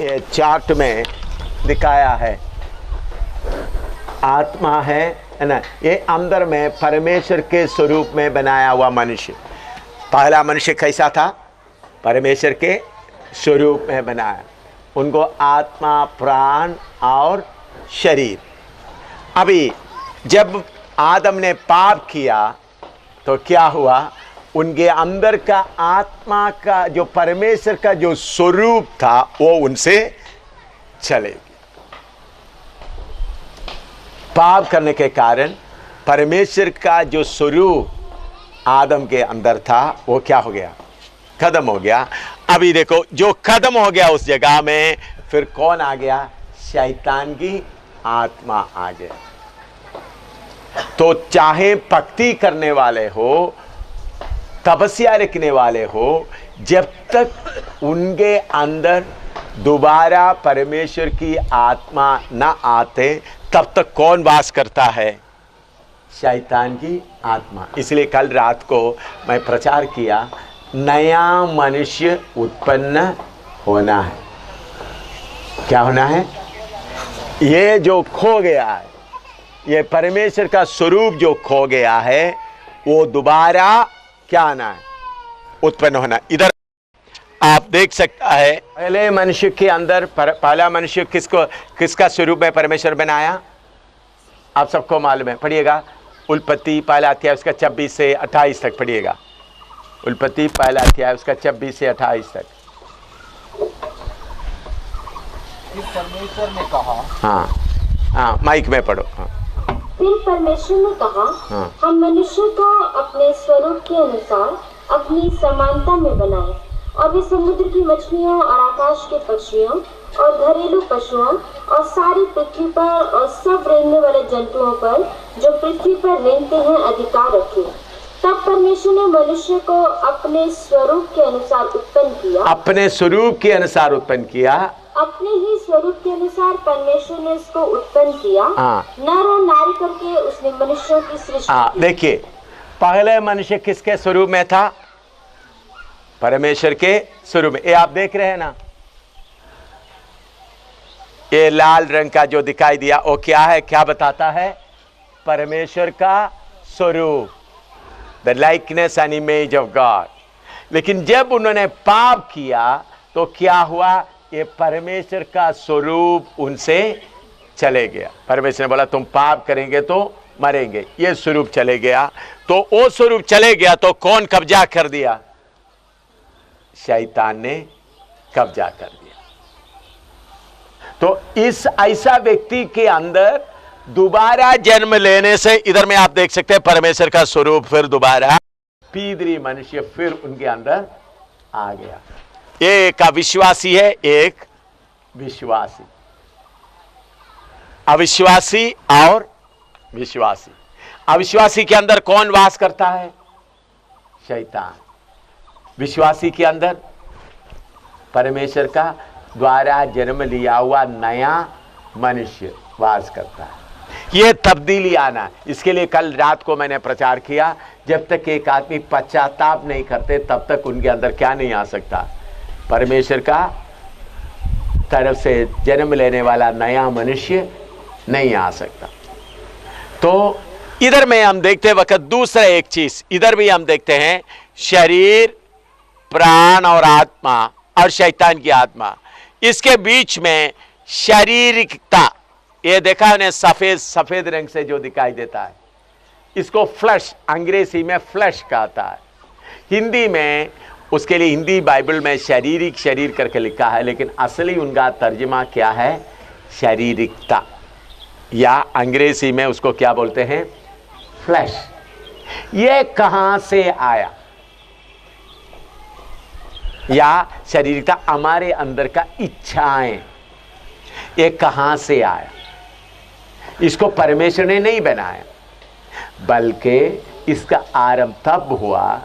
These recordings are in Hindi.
ये चार्ट में दिखाया है, आत्मा है ना, ये अंदर में परमेश्वर के स्वरूप में बनाया हुआ मनुष्य। पहला मनुष्य कैसा था? परमेश्वर के स्वरूप में बनाया, उनको आत्मा, प्राण और शरीर। अभी जब आदम ने पाप किया तो क्या हुआ? उनके अंदर का आत्मा का जो परमेश्वर का जो स्वरूप था वो उनसे चले गया। पाप करने के कारण परमेश्वर का जो स्वरूप आदम के अंदर था वो क्या हो गया? खत्म हो गया। अभी देखो, जो खत्म हो गया उस जगह में फिर कौन आ गया? शैतान की आत्मा आ गया। तो चाहे भक्ति करने वाले हो, तपस्या रखने वाले हो, जब तक उनके अंदर दोबारा परमेश्वर की आत्मा न आते तब तक कौन वास करता है? शैतान की आत्मा। इसलिए कल रात को मैं प्रचार किया, नया मनुष्य उत्पन्न होना है। क्या होना है? ये जो खो गया है, ये परमेश्वर का स्वरूप जो खो गया है, वो दोबारा क्या आना है? उत्पन्न होना। इधर आप देख सकता है, पहले मनुष्य के अंदर पहला मनुष्य किसका स्वरूप में परमेश्वर बनाया? आप सबको मालूम है, पढ़िएगा उत्पत्ति पहला अध्याय उसका 26 से 28 तक पढ़िएगा। उत्पत्ति पहला अध्याय उसका 26 से 28 तक। परमेश्वर ने कहा, हाँ माइक में पढ़ो। हाँ। फिर परमेश्वर ने कहा, हम मनुष्य को अपने स्वरूप के अनुसार अपनी समानता में बनाएं, और वे समुद्र की मछलियों और आकाश के पक्षियों और घरेलू पशुओं और सारी पृथ्वी पर और सब रेंगने वाले जंतुओं पर जो पृथ्वी पर रेंगते हैं अधिकार रखें। तब परमेश्वर ने मनुष्य को अपने स्वरूप के अनुसार उत्पन्न किया। अपने स्वरूप के अनुसार उत्पन्न किया। अपने ही स्वरूप के अनुसार परमेश्वर ने उसको उत्पन्न किया। नर और नारी करके उसने मनुष्यों की सृष्टि की। देखिए, पहले मनुष्य किसके स्वरूप में था? परमेश्वर के स्वरूप में। ये आप देख रहे हैं ना, ये लाल रंग का जो दिखाई दिया वो क्या है? क्या बताता है? परमेश्वर का स्वरूप, the likeness and image of God. लेकिन जब उन्होंने पाप किया तो क्या हुआ? ये परमेश्वर का स्वरूप उनसे चले गया। परमेश्वर ने बोला तुम पाप करेंगे तो मरेंगे, ये स्वरूप चले गया। तो वो स्वरूप चले गया तो कौन कब्जा कर दिया? शैतान ने कब्जा कर दिया। तो इस ऐसा व्यक्ति के अंदर दोबारा जन्म लेने से, इधर में आप देख सकते हैं परमेश्वर का स्वरूप फिर दोबारा, पीदरी मनुष्य फिर उनके अंदर आ गया। एक अविश्वासी है, एक विश्वासी। अविश्वासी और विश्वासी। अविश्वासी के अंदर कौन वास करता है? शैतान। विश्वासी के अंदर परमेश्वर का द्वारा जन्म लिया हुआ नया मनुष्य वास करता है। यह तब्दीली आना, इसके लिए कल रात को मैंने प्रचार किया, जब तक एक आदमी पश्चाताप नहीं करते तब तक उनके अंदर क्या नहीं आ सकता? परमेश्वर का तरफ से जन्म लेने वाला नया मनुष्य नहीं आ सकता। तो इधर में हम देखते वक्त दूसरा एक चीज इधर भी हम देखते हैं, शरीर, प्राण और आत्मा और शैतान की आत्मा, इसके बीच में शारीरिकता। ये देखा है सफेद सफेद रंग से जो दिखाई देता है, इसको फ्लैश, अंग्रेजी में फ्लैश कहता है। हिंदी में उसके लिए हिंदी बाइबल में शारीरिक शरीर करके लिखा है, लेकिन असली उनका तर्जुमा क्या है? शारीरिकता, या अंग्रेजी में उसको क्या बोलते हैं? फ्लैश। ये कहां से आया? या शारीरिकता हमारे अंदर का इच्छाएं, ये कहां से आया? इसको परमेश्वर ने नहीं बनाया, बल्कि इसका आरंभ तब हुआ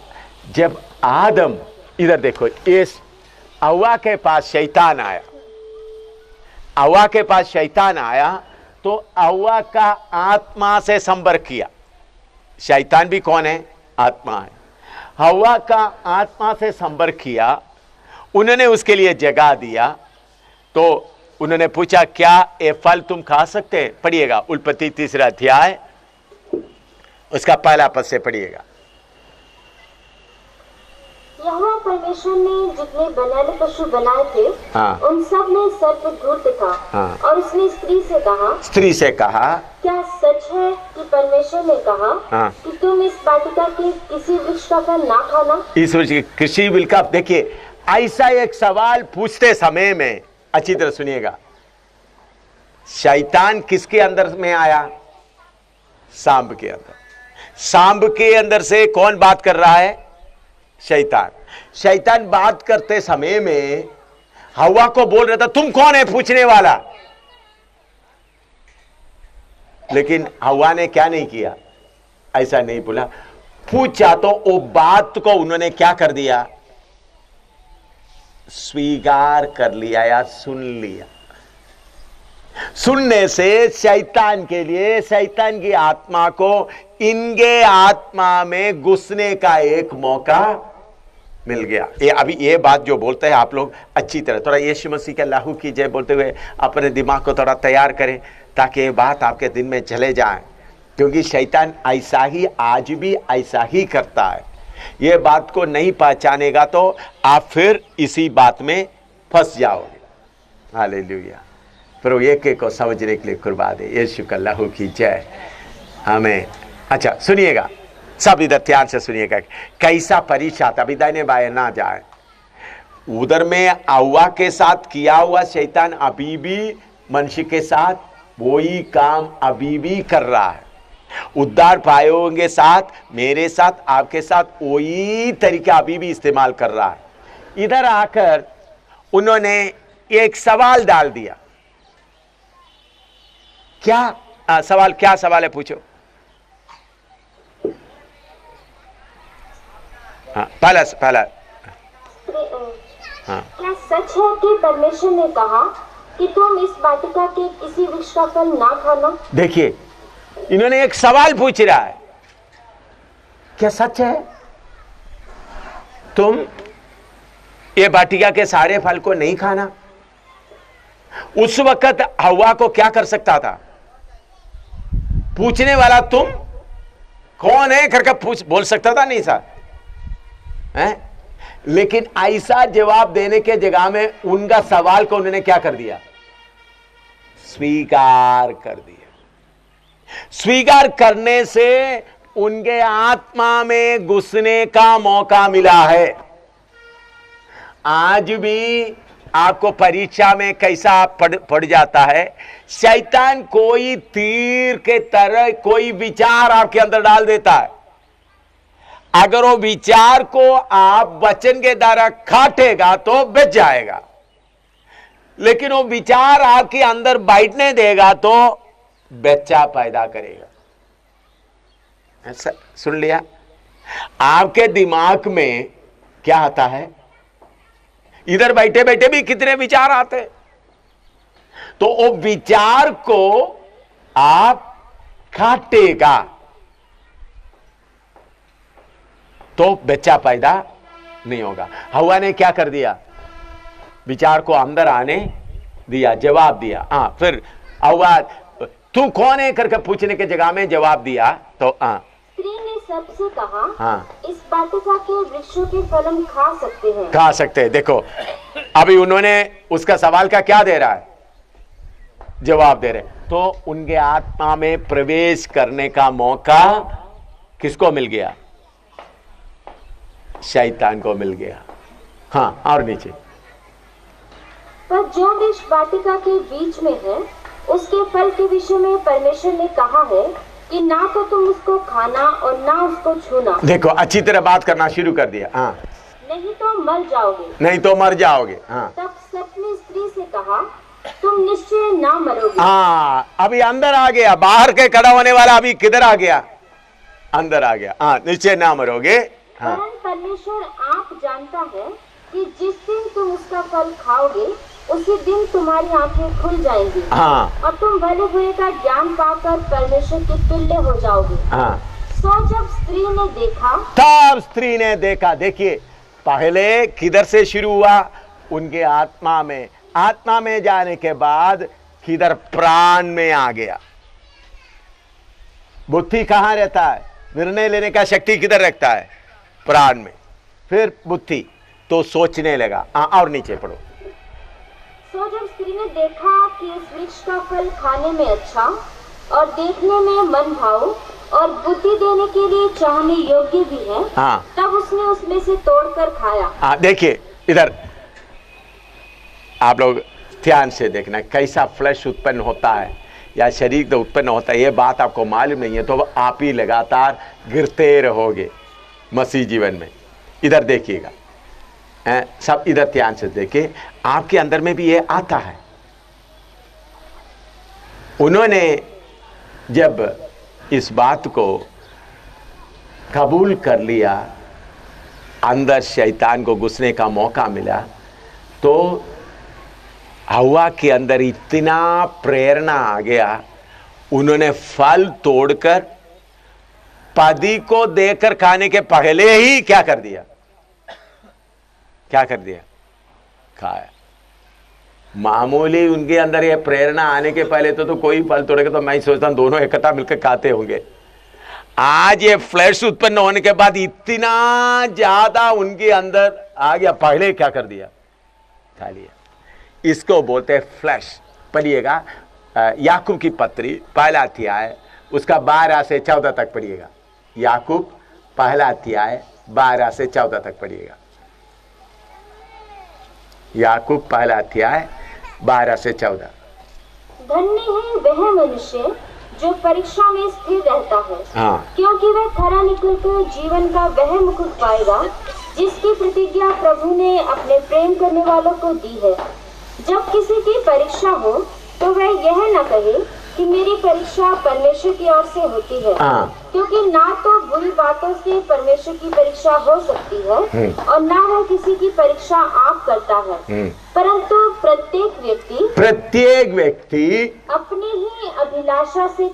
जब आदम, इधर देखो, इस हव्वा के पास शैतान आया। हव्वा के पास शैतान आया तो हव्वा का आत्मा से संपर्क किया। शैतान भी कौन है? आत्मा है। हव्वा का आत्मा से संपर्क किया, उन्होंने उसके लिए जगह दिया, तो उन्होंने पूछा क्या ये फल तुम खा सकते हैं? पढ़िएगा उत्पत्ति 3 अध्याय उसका पहला पद से पढ़िएगा। यहोवा परमेश्वर ने जितने बनैले पशु बनाए थे, हाँ। उन सब में सर्प धूर्त था। हाँ। और उसने स्त्री से कहा, क्या सच है कि परमेश्वर ने कहा हाँ। कि तुम इस वाटिका के किसी वृक्ष का फल ना खाना? इस वृक्ष के कृषि बिल का, देखिए ऐसा एक सवाल पूछते समय में अच्छी तरह सुनिएगा, शैतान किसके अंदर में आया? सांब के अंदर। सांब के अंदर से कौन बात कर रहा है? शैतान। शैतान बात करते समय में हवा को बोल रहा था तुम कौन है पूछने वाला, लेकिन हवा ने क्या नहीं किया, ऐसा नहीं बोला, पूछा तो वो बात को उन्होंने क्या कर दिया? स्वीकार कर लिया या सुन लिया। सुनने से शैतान के लिए, शैतान की आत्मा को इनके आत्मा में घुसने का एक मौका मिल गया। ये अभी ये बात जो बोलते हैं आप लोग अच्छी तरह थोड़ा यीशु मसीह के लहू की जय बोलते हुए अपने दिमाग को थोड़ा तैयार करें ताकि ये बात आपके दिन में चले जाए, क्योंकि शैतान ऐसा ही आज भी ऐसा ही करता है। ये बात को नहीं पहचानेगा तो आप फिर इसी बात में फंस जाओगे। हालेलुया। प्रभु एक को समझने के लिए कुर्बा दे। यीशु का लहू की जय। हमें अच्छा सुनिएगा, सब इधर ध्यान से सुनिएगा। कैसा परीक्षा था, अभी दाहिने बाएं ना जाए। उधर में हव्वा के साथ किया हुआ शैतान अभी भी मनुष्य के साथ वही काम अभी भी कर रहा है। उद्धार पाए होंगे साथ, मेरे साथ, आपके साथ वही तरीका अभी भी इस्तेमाल कर रहा है। इधर आकर उन्होंने एक सवाल डाल दिया। क्या सवाल, क्या सवाल है पूछो। हाँ, पहला हाँ। क्या सच है कि परमेश्वर ने कहा कि तुम इस वाटिका के किसी वृक्ष का फल ना खाना? देखिए इन्होंने एक सवाल पूछ रहा है, क्या सच है तुम ये वाटिका के सारे फल को नहीं खाना? उस वक्त हव्वा को क्या कर सकता था? पूछने वाला तुम कौन है करके बोल सकता था, नहीं सर है? लेकिन ऐसा जवाब देने के जगह में उनका सवाल को उन्होंने क्या कर दिया? स्वीकार कर दिया। स्वीकार करने से उनके आत्मा में घुसने का मौका मिला है। आज भी आपको परीक्षा में कैसा पड़ जाता है, शैतान कोई तीर के तरह कोई विचार आपके अंदर डाल देता है। अगर वो विचार को आप वचन के द्वारा काटेगा तो बच जाएगा, लेकिन वो विचार आपके अंदर बैठने देगा तो बच्चा पैदा करेगा। ऐसा सुन लिया? आपके दिमाग में क्या आता है? इधर बैठे बैठे भी कितने विचार आते, तो वो विचार को आप काटेगा तो बच्चा पैदा नहीं होगा। हव्वा ने क्या कर दिया? विचार को अंदर आने दिया, जवाब दिया। हाँ, फिर हव्वा तू कौन है करके पूछने के जगह में जवाब दिया तो स्त्री ने सबसे कहा, हाँ, इस वाटिका के वृक्षों के फल हम खा सकते हैं? खा सकते हैं। देखो अभी उन्होंने उसका सवाल का क्या दे रहा है? जवाब दे रहे। तो उनके आत्मा में प्रवेश करने का मौका किसको मिल गया? शैतान को मिल गया। हाँ, और नीचे। पर जो वृक्ष वाटिका के बीच में है, उसके फल के विषय में परमेश्वर ने कहा है कि ना तो तुम उसको खाना और ना उसको छूना। देखो अच्छी तरह बात करना शुरू कर दिया। हाँ, नहीं तो मर जाओगे। नहीं तो मर जाओगे। हाँ, तब सर्प ने स्त्री से कहा, तुम निश्चय ना मरोगे। हाँ, अभी अंदर आ गया। बाहर के खड़ा होने वाला अभी किधर आ गया? अंदर आ गया। हाँ, निश्चय ना मरोगे। हाँ, परमेश्वर आप जानता है कि जिस दिन तुम उसका फल खाओगे उसी दिन तुम्हारी आंखें खुल जाएंगी। हाँ, और तुम भले बुरे का ज्ञान पाकर परमेश्वर के तुल्य हो जाओगे। हाँ। सो जब स्त्री ने देखा, तब स्त्री ने देखा। देखिए पहले किधर से शुरू हुआ? उनके आत्मा में आत्मा में जाने के बाद किधर प्राण में आ गया। बुद्धि कहां रहता है? निर्णय लेने का शक्ति किधर रखता है? प्राण में। फिर बुद्धि तो सोचने लगा। और नीचे पढ़ो। सो जब स्त्री ने देखा कि इस वृक्ष का फल खाने में अच्छा और देखने में मन भाव और बुद्धि देने के लिए चाहने योग्य भी है, हाँ, तब उसने उसमें से तोड़कर खाया। देखिए इधर आप लोग ध्यान से देखना कैसा फ्लैश उत्पन्न होता है या शरीर तो उत्पन्न होता है। ये बात आपको मालूम नहीं है तो आप ही लगातार गिरते रहोगे मसीह जीवन में। इधर देखिएगा, सब इधर ध्यान से देखिए, आपके अंदर में भी ये आता है। उन्होंने जब इस बात को कबूल कर लिया, अंदर शैतान को घुसने का मौका मिला, तो हवा के अंदर इतना प्रेरणा आ गया, उन्होंने फल तोड़कर पति को देकर खाने के पहले ही क्या कर दिया? क्या कर दिया? खाया। मामूली उनके अंदर ये प्रेरणा आने के पहले तो कोई फल तोड़ेगा तो मैं सोचता हूं दोनों इकट्ठा मिलकर खाते होंगे। आज ये फ्लैश उत्पन्न होने के बाद इतना ज्यादा उनके अंदर आ गया, पहले क्या कर दिया? खा लिया। इसको बोलते हैं फ्लैश। पढ़िएगा याकूब की पत्री पहला अध्याय उसका 12 से 14 तक पढ़िएगा। याकूब पहला अध्याय 12 से 14 तक पढ़िएगा। याकूब पहला अध्याय 12 से 14। धन्य है वह मनुष्य जो परीक्षा में स्थिर रहता है, हाँ, क्योंकि वह खरा निकलकर जीवन का वह मुकुट पाएगा जिसकी प्रतिज्ञा प्रभु ने अपने प्रेम करने वालों को दी है। जब किसी की परीक्षा हो तो वह यह न कहे कि मेरी परीक्षा परमेश्वर की ओर से होती है, क्योंकि ना तो बुरी बातों से परमेश्वर की परीक्षा हो सकती है और ना वह किसी की परीक्षा आप करता है, परंतु प्रत्येक व्यक्ति अपनी ही अभिलाषा से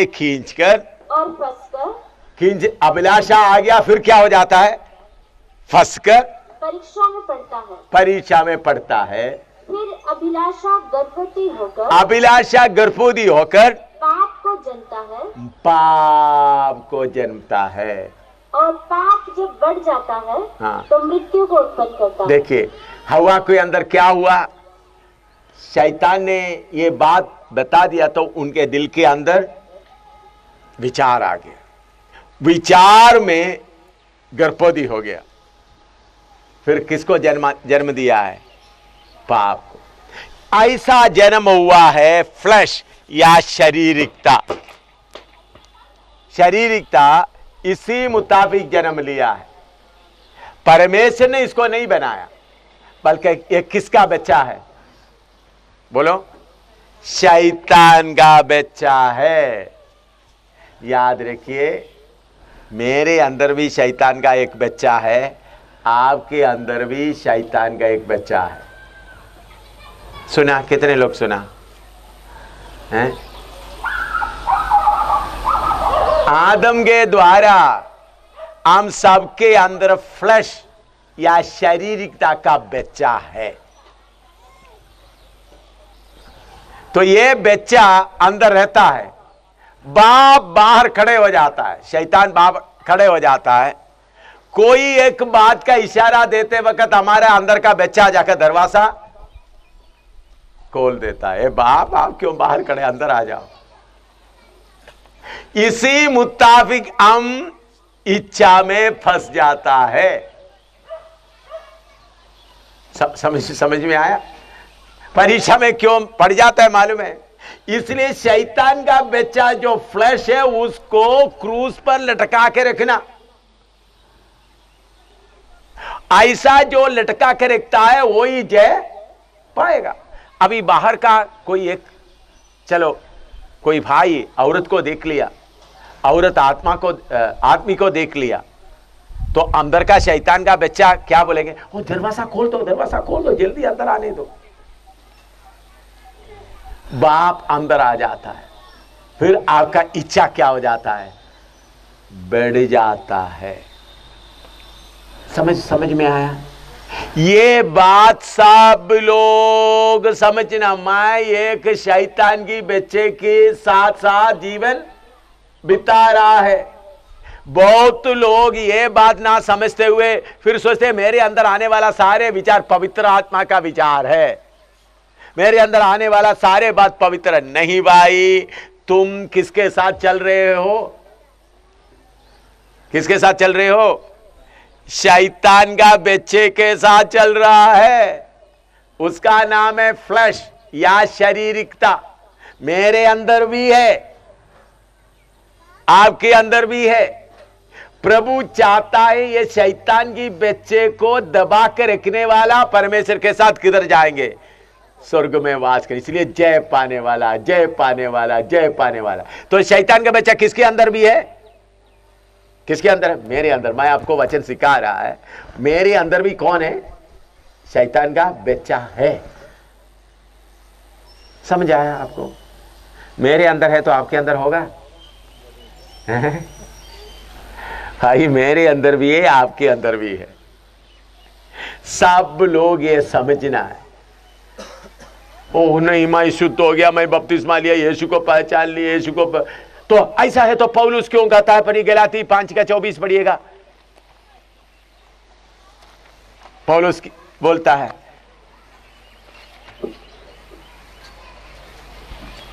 खींचकर और फंसकर, अभिलाषा आ गया फिर क्या हो जाता है? फंसकर परीक्षा में पड़ता है। फिर अभिलाषा गर्भवती होकर पाप को जन्मता है और पाप जब बढ़ जाता है, हाँ, तो मृत्यु को उत्पन्न करता है। देखिए हवा के अंदर क्या हुआ? शैतान ने ये बात बता दिया तो उनके दिल के अंदर विचार आ गया, विचार में गर्भवती हो गया। फिर किसको जन्म दिया है? पाप को। ऐसा जन्म हुआ है फ्लैश या शारीरिकता इसी मुताबिक जन्म लिया है। परमेश्वर ने इसको नहीं बनाया, बल्कि ये किसका बच्चा है? बोलो, शैतान का बच्चा है। याद रखिए, मेरे अंदर भी शैतान का एक बच्चा है, आपके अंदर भी शैतान का एक बच्चा है। सुना? कितने लोग सुना हैं? आदम के द्वारा हम सबके अंदर फ्लैश या शारीरिकता का बच्चा है। तो ये बच्चा अंदर रहता है, बाप बाहर खड़े हो जाता है, शैतान बाहर खड़े हो जाता है। कोई एक बात का इशारा देते वक्त हमारे अंदर का बच्चा जाकर दरवाजा खोल देता है। बाप आप क्यों बाहर खड़े, अंदर आ जाओ। इसी मुताबिक हम इच्छा में फंस जाता है। समझ में आया? परीक्षा में क्यों पड़ जाता है मालूम है? इसलिए शैतान का बच्चा जो फ्लैश है उसको क्रूस पर लटका के रखना। ऐसा जो लटका के रखता है वही जय पाएगा। अभी बाहर का कोई एक, चलो कोई भाई औरत को देख लिया, औरत आदमी को देख लिया, तो अंदर का शैतान का बच्चा क्या बोलेंगे? ओ दरवाजा खोल दो, जल्दी अंदर आने दो। बाप अंदर आ जाता है, फिर आपका इच्छा क्या हो जाता है? बढ़ जाता है। समझ में आया? ये बात सब लोग समझना। मैं एक शैतान की बच्चे के साथ साथ जीवन बिता रहा है। बहुत लोग ये बात ना समझते हुए फिर सोचते मेरे अंदर आने वाला सारे विचार पवित्र आत्मा का विचार है, मेरे अंदर आने वाला सारे बात पवित्र नहीं। भाई तुम किसके साथ चल रहे हो? किसके साथ चल रहे हो? शैतान का बच्चे के साथ चल रहा है। उसका नाम है फ्लैश या शारीरिकता। मेरे अंदर भी है, आपके अंदर भी है। प्रभु चाहता है ये शैतान की बच्चे को दबा के रखने वाला परमेश्वर के साथ किधर जाएंगे? स्वर्ग में वास कर। इसलिए जय पाने वाला, जय पाने वाला, जय पाने वाला। तो शैतान का बच्चा किसके अंदर भी है? किसके अंदर है? मेरे अंदर। मैं आपको वचन सिखा रहा है, मेरे अंदर भी कौन है? शैतान का बच्चा है। समझ आया आपको? मेरे अंदर है तो आपके अंदर होगा। भाई मेरे अंदर भी है, आपके अंदर भी है। सब लोग ये समझना है। ओह नहीं, मैं शुद्ध हो गया, मैं बपतिस्मा लिया, यीशु को पहचान लिया, यीशु को तो ऐसा है तो पौलुस क्यों कहता है? पढ़ी गलाती 5:24 पढ़िएगा। पौलुस बोलता है,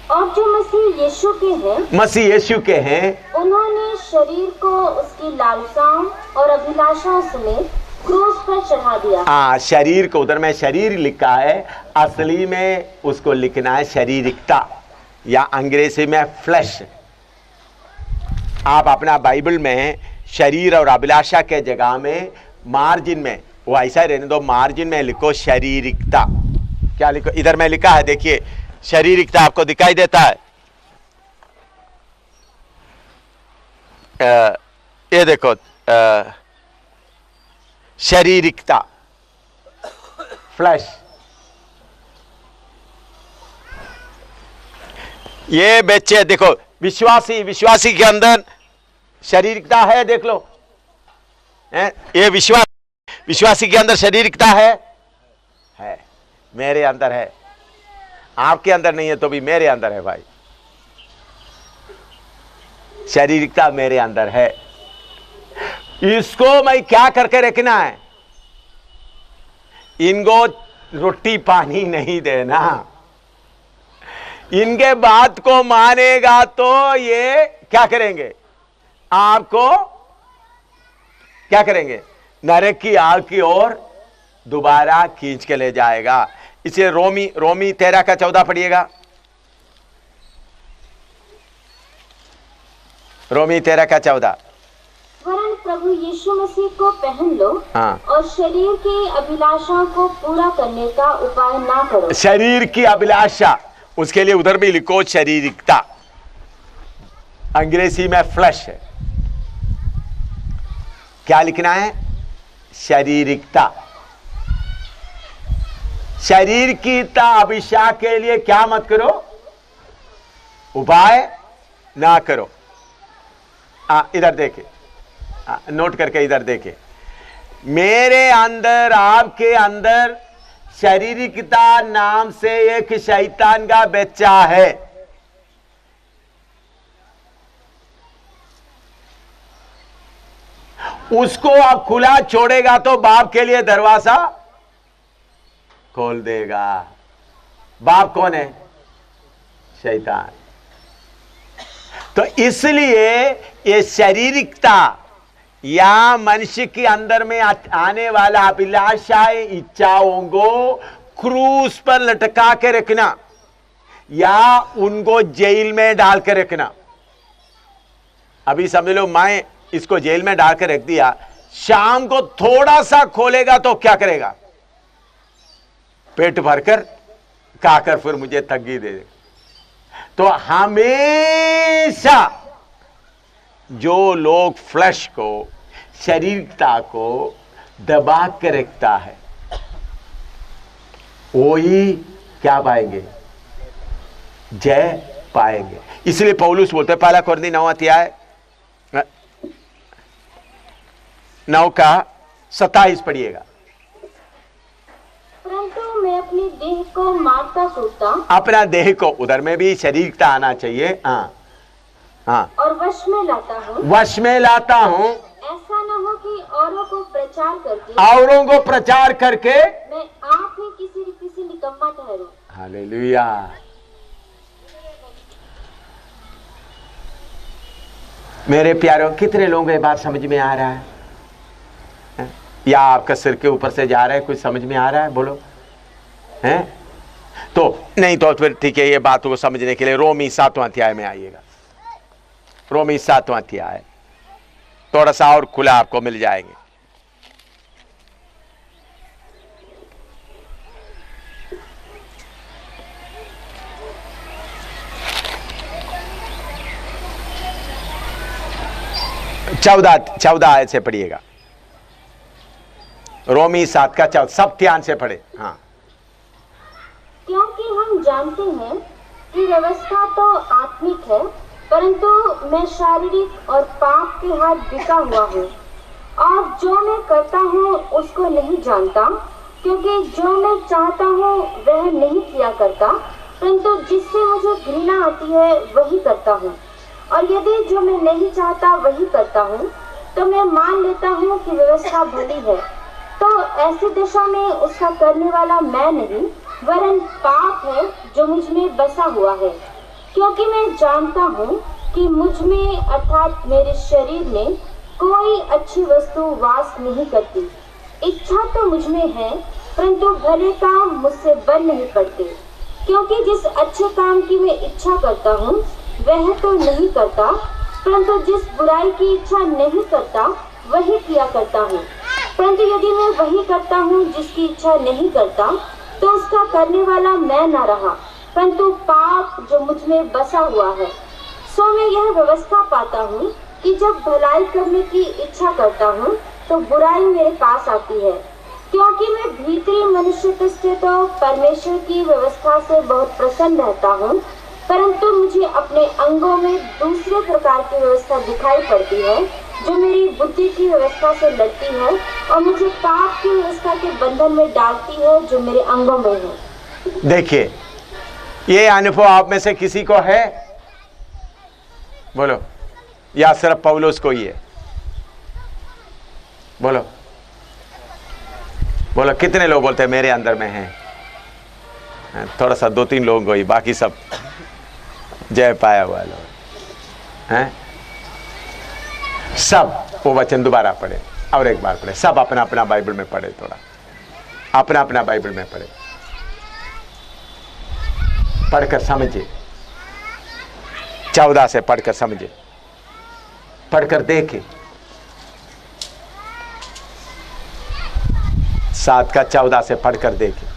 और जो मसीह यीशु के हैं, मसीह यीशु के हैं, उन्होंने शरीर को उसकी लालसाओं और अभिलाषाओं समेत क्रूस पर चढ़ा दिया। हाँ, शरीर को उधर में शरीर लिखा है, असली में उसको लिखना है शारीरिकता या अंग्रेजी में फ्लैश। आप अपना बाइबल में शरीर और अभिलाषा के जगह में मार्जिन में वो ऐसा ही रहने दो, मार्जिन में लिखो शारीरिकता। क्या लिखो? इधर में लिखा है, देखिए शारीरिकता आपको दिखाई देता है। ये देखो शारीरिकता, फ्लैश। ये बच्चे देखो, विश्वासी के अंदर शारीरिकता है, देख लो। ये विश्वासी के अंदर शारीरिकता है। मेरे अंदर है, आपके अंदर नहीं है तो भी मेरे अंदर है भाई। शारीरिकता मेरे अंदर है। इसको मैं क्या करके रखना है? इनको रोटी पानी नहीं देना। इनके बात को मानेगा तो ये क्या करेंगे? आपको क्या करेंगे? नरक की आग की ओर दोबारा खींच के ले जाएगा। इसे रोमी 13:14 पढ़िएगा। रोमी 13:14। वरन प्रभु यीशु मसीह को पहन लो। हाँ। और शरीर की अभिलाषाओं को पूरा करने का उपाय ना करो। शरीर की अभिलाषा, उसके लिए उधर भी लिखो शारीरिकता, अंग्रेजी में फ्लैश है। क्या लिखना है? शारीरिकता। शरीर की अभिषेक के लिए क्या मत करो? उपाय ना करो। इधर देखे, नोट करके इधर देखे। मेरे अंदर, आपके अंदर शारीरिकता नाम से एक शैतान का बच्चा है। उसको आप खुला छोड़ेगा तो बाप के लिए दरवाजा खोल देगा। बाप कौन है? शैतान। तो इसलिए ये शारीरिकता या मनुष्य के अंदर में आने वाला अभिलाषाएं, इच्छाओं को क्रूस पर लटका के रखना या उनको जेल में डाल के रखना। अभी समझ लो, मैं इसको जेल में डाल के रख दिया, शाम को थोड़ा सा खोलेगा तो क्या करेगा? पेट भरकर खाकर फिर मुझे थग्गी दे देगा। तो हमेशा जो लोग फ्लैश को, शारीरिकता को दबा के रखता है, वो ही क्या पाएंगे? जय पाएंगे। इसलिए पौलुस बोलते हैं, 1 कोरिन्थी 9:9 का 27 पढ़िएगा। अपने देह को मारता कूटता अपना देह को, उधर में भी शारीरिकता आना चाहिए, हाँ हाँ, और वश में लाता हूँ, वश में लाता हूँ, ऐसा न हो कि औरों को प्रचार करके औरों को प्रचार करके मैं आप ही किसी निकम्मा ठहरूं। हालेलुया। मेरे प्यारों, कितने लोगों को ये बात समझ में आ रहा है? या आपका सिर के ऊपर से जा रहा है? कुछ समझ में आ रहा है? बोलो। हैं? तो नहीं तो फिर ठीक है, ये बातों को समझने के लिए रोमी 7वां अध्याय में आइएगा। रोमी 7वां अध्याय थोड़ा सा और खुला आपको मिल जाएंगे। चौदह आयत से पढ़िएगा। रोमी 7 का 14, सब ध्यान से पढ़े। हाँ, क्योंकि हम जानते हैं कि व्यवस्था तो आत्मिक है, परंतु मैं शारीरिक और पाप के हाथ बिका हुआ हूँ, और जो मैं करता हूँ उसको नहीं जानता, क्योंकि जो मैं चाहता हूँ वह नहीं किया करता, परंतु जिससे मुझे घृणा आती है वही करता हूँ। और यदि जो मैं नहीं चाहता वही करता हूँ, तो मैं मान लेता हूँ कि व्यवस्था भली है। तो ऐसी दशा में उसका करने वाला मैं नहीं, वरन पाप है जो मुझ में बसा हुआ है। क्योंकि मैं जानता हूँ कि मुझ में अर्थात मेरे शरीर में कोई अच्छी वस्तु वास नहीं करती। इच्छा तो मुझ में है, परंतु भले काम मुझसे बन नहीं पड़ते। क्योंकि जिस अच्छे काम की मैं इच्छा करता हूँ वह तो नहीं करता, परंतु जिस बुराई की इच्छा नहीं करता वही किया करता हूँ। परंतु यदि मैं वही करता हूँ जिसकी इच्छा नहीं करता, तो उसका करने वाला मैं न रहा, परंतु पाप जो मुझ में बसा हुआ है। सो मैं यह व्यवस्था पाता हूँ कि जब भलाई करने की इच्छा करता हूँ तो बुराई मेरे पास आती है। क्योंकि मैं भीतरी मनुष्य से तो परमेश्वर की व्यवस्था से बहुत प्रसन्न रहता हूँ, परंतु मुझे अपने अंगों में दूसरे प्रकार की व्यवस्था दिखाई पड़ती है, जो मेरी बुद्धि की व्यवस्था से लड़ती है और मुझे पाप की व्यवस्था के बंधन में डालती है जो मेरे अंगों में है। देखिए, ये अनुभव आप में से किसी को है? बोलो। या सिर्फ पौलुस को ही है? बोलो बोलो। कितने लोग बोलते हैं मेरे अंदर में है? थोड़ा सा 2-3 लोगों को ही, बाकी सब जय पाया हुआ लोग हैं। सब वो वचन दोबारा पढ़े और एक बार पढ़े। सब अपना अपना बाइबल में पढ़े, थोड़ा अपना अपना बाइबल में पढ़े, पढ़कर समझे। 14 से पढ़कर समझे, पढ़कर देखे। 7 का 14 से पढ़कर देखे।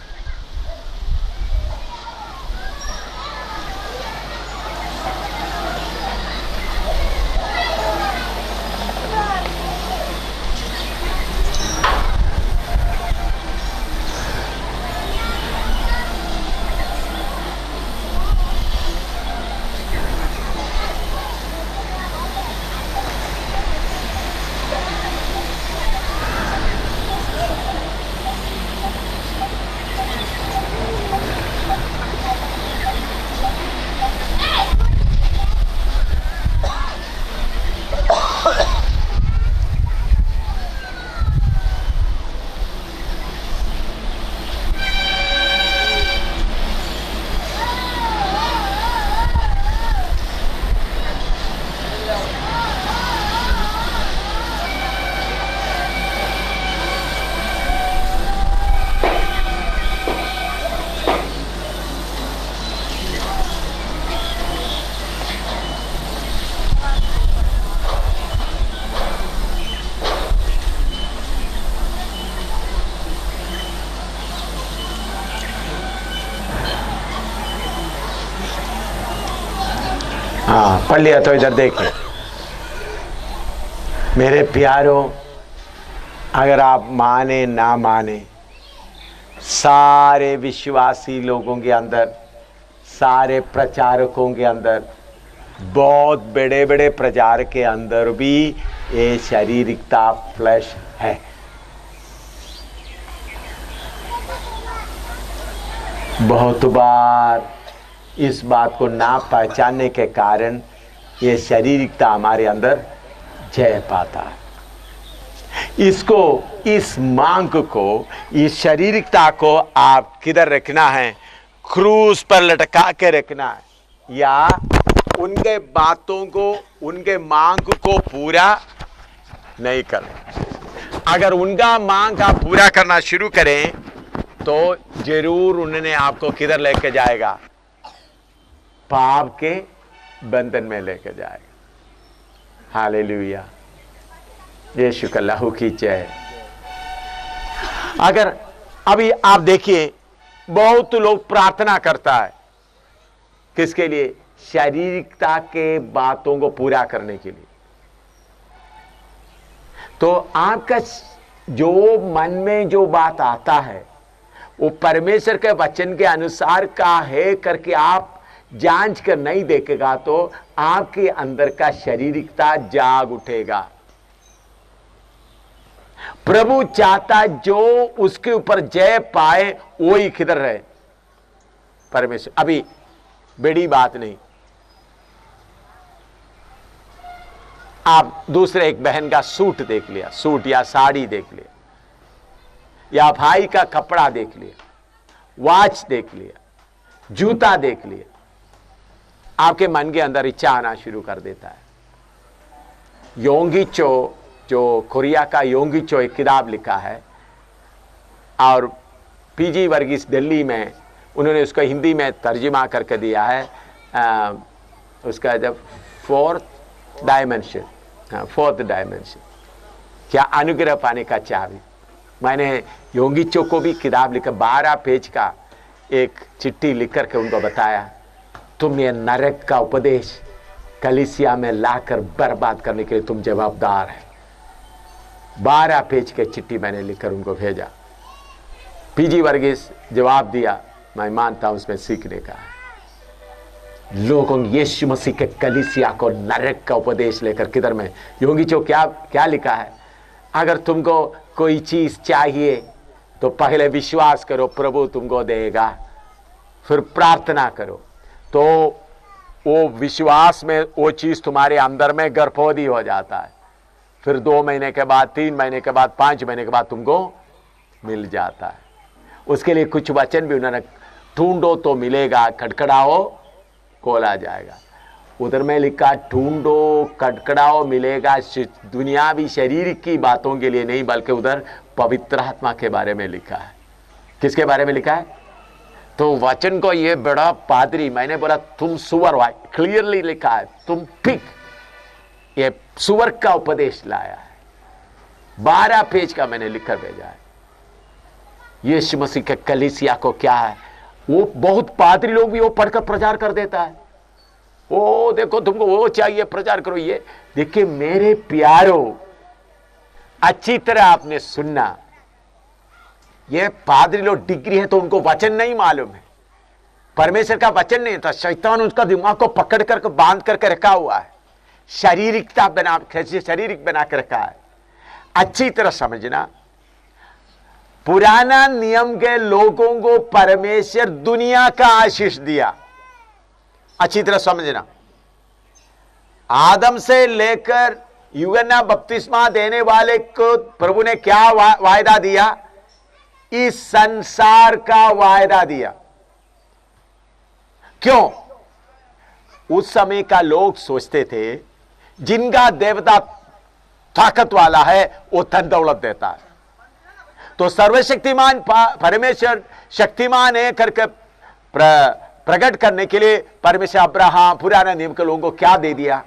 हाँ, पढ़ लिया तो इधर देखिए। मेरे प्यारों, अगर आप माने ना माने, सारे विश्वासी लोगों के अंदर, सारे प्रचारकों के अंदर, बहुत बड़े बड़े प्रचार के अंदर भी ये शारीरिकता फ्लैश है। बहुत बार इस बात को ना पहचानने के कारण ये शारीरिकता हमारे अंदर जय पाता है। इसको, इस मांग को, इस शारीरिकता को आप किधर रखना है? क्रूस पर लटका के रखना है, या उनके बातों को, उनके मांग को पूरा नहीं करें। अगर उनका मांग आप पूरा करना शुरू करें तो जरूर उन्होंने आपको किधर लेके जाएगा? पाप के बंधन में लेके जाएगा। हालेलुया, यीशु का लहू की जय। अगर अभी आप देखिए, बहुत लोग प्रार्थना करता है किसके लिए? शारीरिकता के बातों को पूरा करने के लिए। तो आपका जो मन में जो बात आता है वो परमेश्वर के वचन के अनुसार का है करके आप जांच कर नहीं देखेगा तो आपके अंदर का शारीरिकता जाग उठेगा। प्रभु चाहता जो उसके ऊपर जय पाए वो ही किधर रहे? परमेश्वर। अभी बड़ी बात नहीं, आप दूसरे एक बहन का सूट देख लिया, सूट या साड़ी देख लिया, या भाई का कपड़ा देख लिया, वॉच देख लिया, जूता देख लिया, आपके मन के अंदर इच्छा आना शुरू कर देता है। योंगिचो, जो कोरिया का योंगिचो एक किताब लिखा है, और पीजी वर्गीस दिल्ली में उन्होंने उसको हिंदी में तर्जुमा करके दिया है। उसका जब फोर्थ डायमेंशन, क्या अनुग्रह पाने का चाबी। मैंने योंगिचो को भी किताब लिखा, 12 पेज का एक चिट्ठी लिख करके उनको बताया, तुम ये नरक का उपदेश कलीसिया में लाकर बर्बाद करने के लिए तुम जवाबदार है। 12 पेज के चिट्ठी मैंने लिखकर उनको भेजा। पीजी वर्गीस जवाब दिया, मैं मानता हूं उसमें सीखने का है। लोगों यीशु मसीह के कलीसिया को नरक का उपदेश लेकर किधर में? योंगिचो क्या लिखा है? अगर तुमको कोई चीज चाहिए तो पहले विश्वास करो प्रभु तुमको देगा, फिर प्रार्थना करो तो वो विश्वास में वो चीज तुम्हारे अंदर में गर्भवती हो जाता है। फिर 2 महीने के बाद, 3 महीने के बाद, 5 महीने के बाद तुमको मिल जाता है। उसके लिए कुछ वचन भी उन्होंने, ढूंढो तो मिलेगा, खटखड़ाओ खोला जाएगा। उधर में लिखा ढूंढो खटखड़ाओ मिलेगा, दुनियावी शरीर की बातों के लिए नहीं, बल्कि उधर पवित्र आत्मा के बारे में लिखा है। किसके बारे में लिखा है? तो वचन को ये बड़ा पादरी, मैंने बोला तुम सुअर, क्लियरली लिखा है तुम पिग, ये सुअर का उपदेश लाया है। 12 पेज का मैंने लिखकर भेजा है। यीशु मसीह के कलीसिया को क्या है, वो बहुत पादरी लोग भी वो पढ़कर प्रचार कर देता है। ओ देखो तुमको वो चाहिए, प्रचार करो। ये देखिए मेरे प्यारो, अच्छी तरह आपने सुनना, ये पादरी लोग डिग्री है तो उनको वचन नहीं मालूम है, परमेश्वर का वचन नहीं था। शैतान उसका दिमाग को पकड़ कर बांध करके रखा हुआ है, शारीरिकता बना, शारीरिक बना के रखा है। अच्छी तरह समझना, पुराना नियम के लोगों को परमेश्वर दुनिया का आशीष दिया। अच्छी तरह समझना, आदम से लेकर यूहन्ना बपतिस्मा देने वाले को प्रभु ने क्या वायदा दिया? इस संसार का वायदा दिया। क्यों? उस समय का लोग सोचते थे जिनका देवता ताकत वाला है वो धन दौलत देता है, तो सर्वशक्तिमान परमेश्वर शक्तिमान है करके प्रकट करने के लिए परमेश्वर अब्राहम पुराना नियम के लोगों को क्या दे दिया?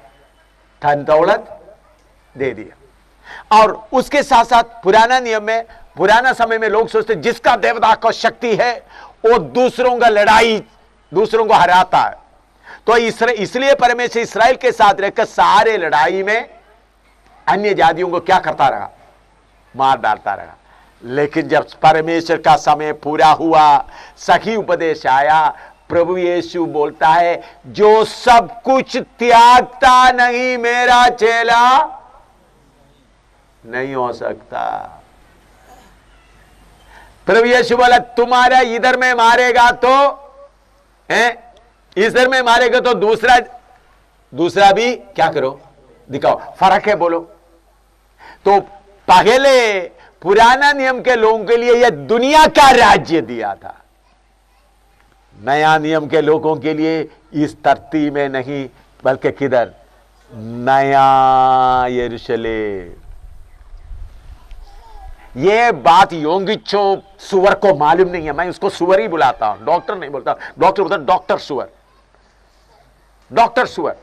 धन दौलत दे दिया। और उसके साथ साथ पुराना नियम में, पुराना समय में लोग सोचते जिसका देवता को शक्ति है वो दूसरों का लड़ाई, दूसरों को हराता है। तो इसलिए परमेश्वर इस्राएल के साथ रहकर सारे लड़ाई में अन्य जातियों को क्या करता रहा? मार डालता रहा। लेकिन जब परमेश्वर का समय पूरा हुआ, सही उपदेश आया, प्रभु यीशु बोलता है जो सब कुछ त्यागता नहीं मेरा चेला नहीं हो सकता। प्रभु यीशु बोला तुम्हारा इधर में मारेगा तो इधर में मारेगा तो दूसरा भी क्या करो, दिखाओ। फर्क है बोलो। तो पहले पुराना नियम के लोगों के लिए यह दुनिया का राज्य दिया था, नया नियम के लोगों के लिए इस धरती में नहीं बल्कि किधर, नया यरूशलेम। ये बात योंगिचो सुअर को मालूम नहीं है, मैं उसको सुअर ही बुलाता हूं, डॉक्टर नहीं बोलता। डॉक्टर बोलता डॉक्टर सुअर, डॉक्टर सुअर।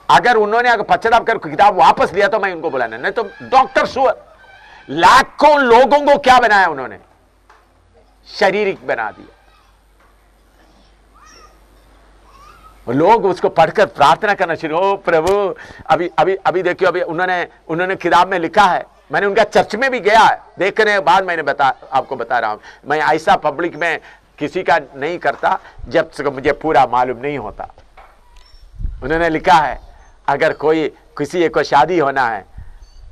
अगर उन्होंने अगर पश्चाताप कर किताब वापस लिया तो मैं उनको बुलाना, नहीं तो डॉक्टर सुअर। लाखों लोगों को क्या बनाया उन्होंने, शारीरिक बना दिया। लोग उसको पढ़कर प्रार्थना करना शुरू, हो प्रभु अभी अभी अभी देखियो, अभी उन्होंने किताब में लिखा है, मैंने उनका चर्च में भी गया है, देखने के बाद मैंने आपको बता रहा हूं। मैं ऐसा पब्लिक में किसी का नहीं करता जब तक मुझे पूरा मालूम नहीं होता। उन्होंने लिखा है अगर कोई किसी को शादी होना है,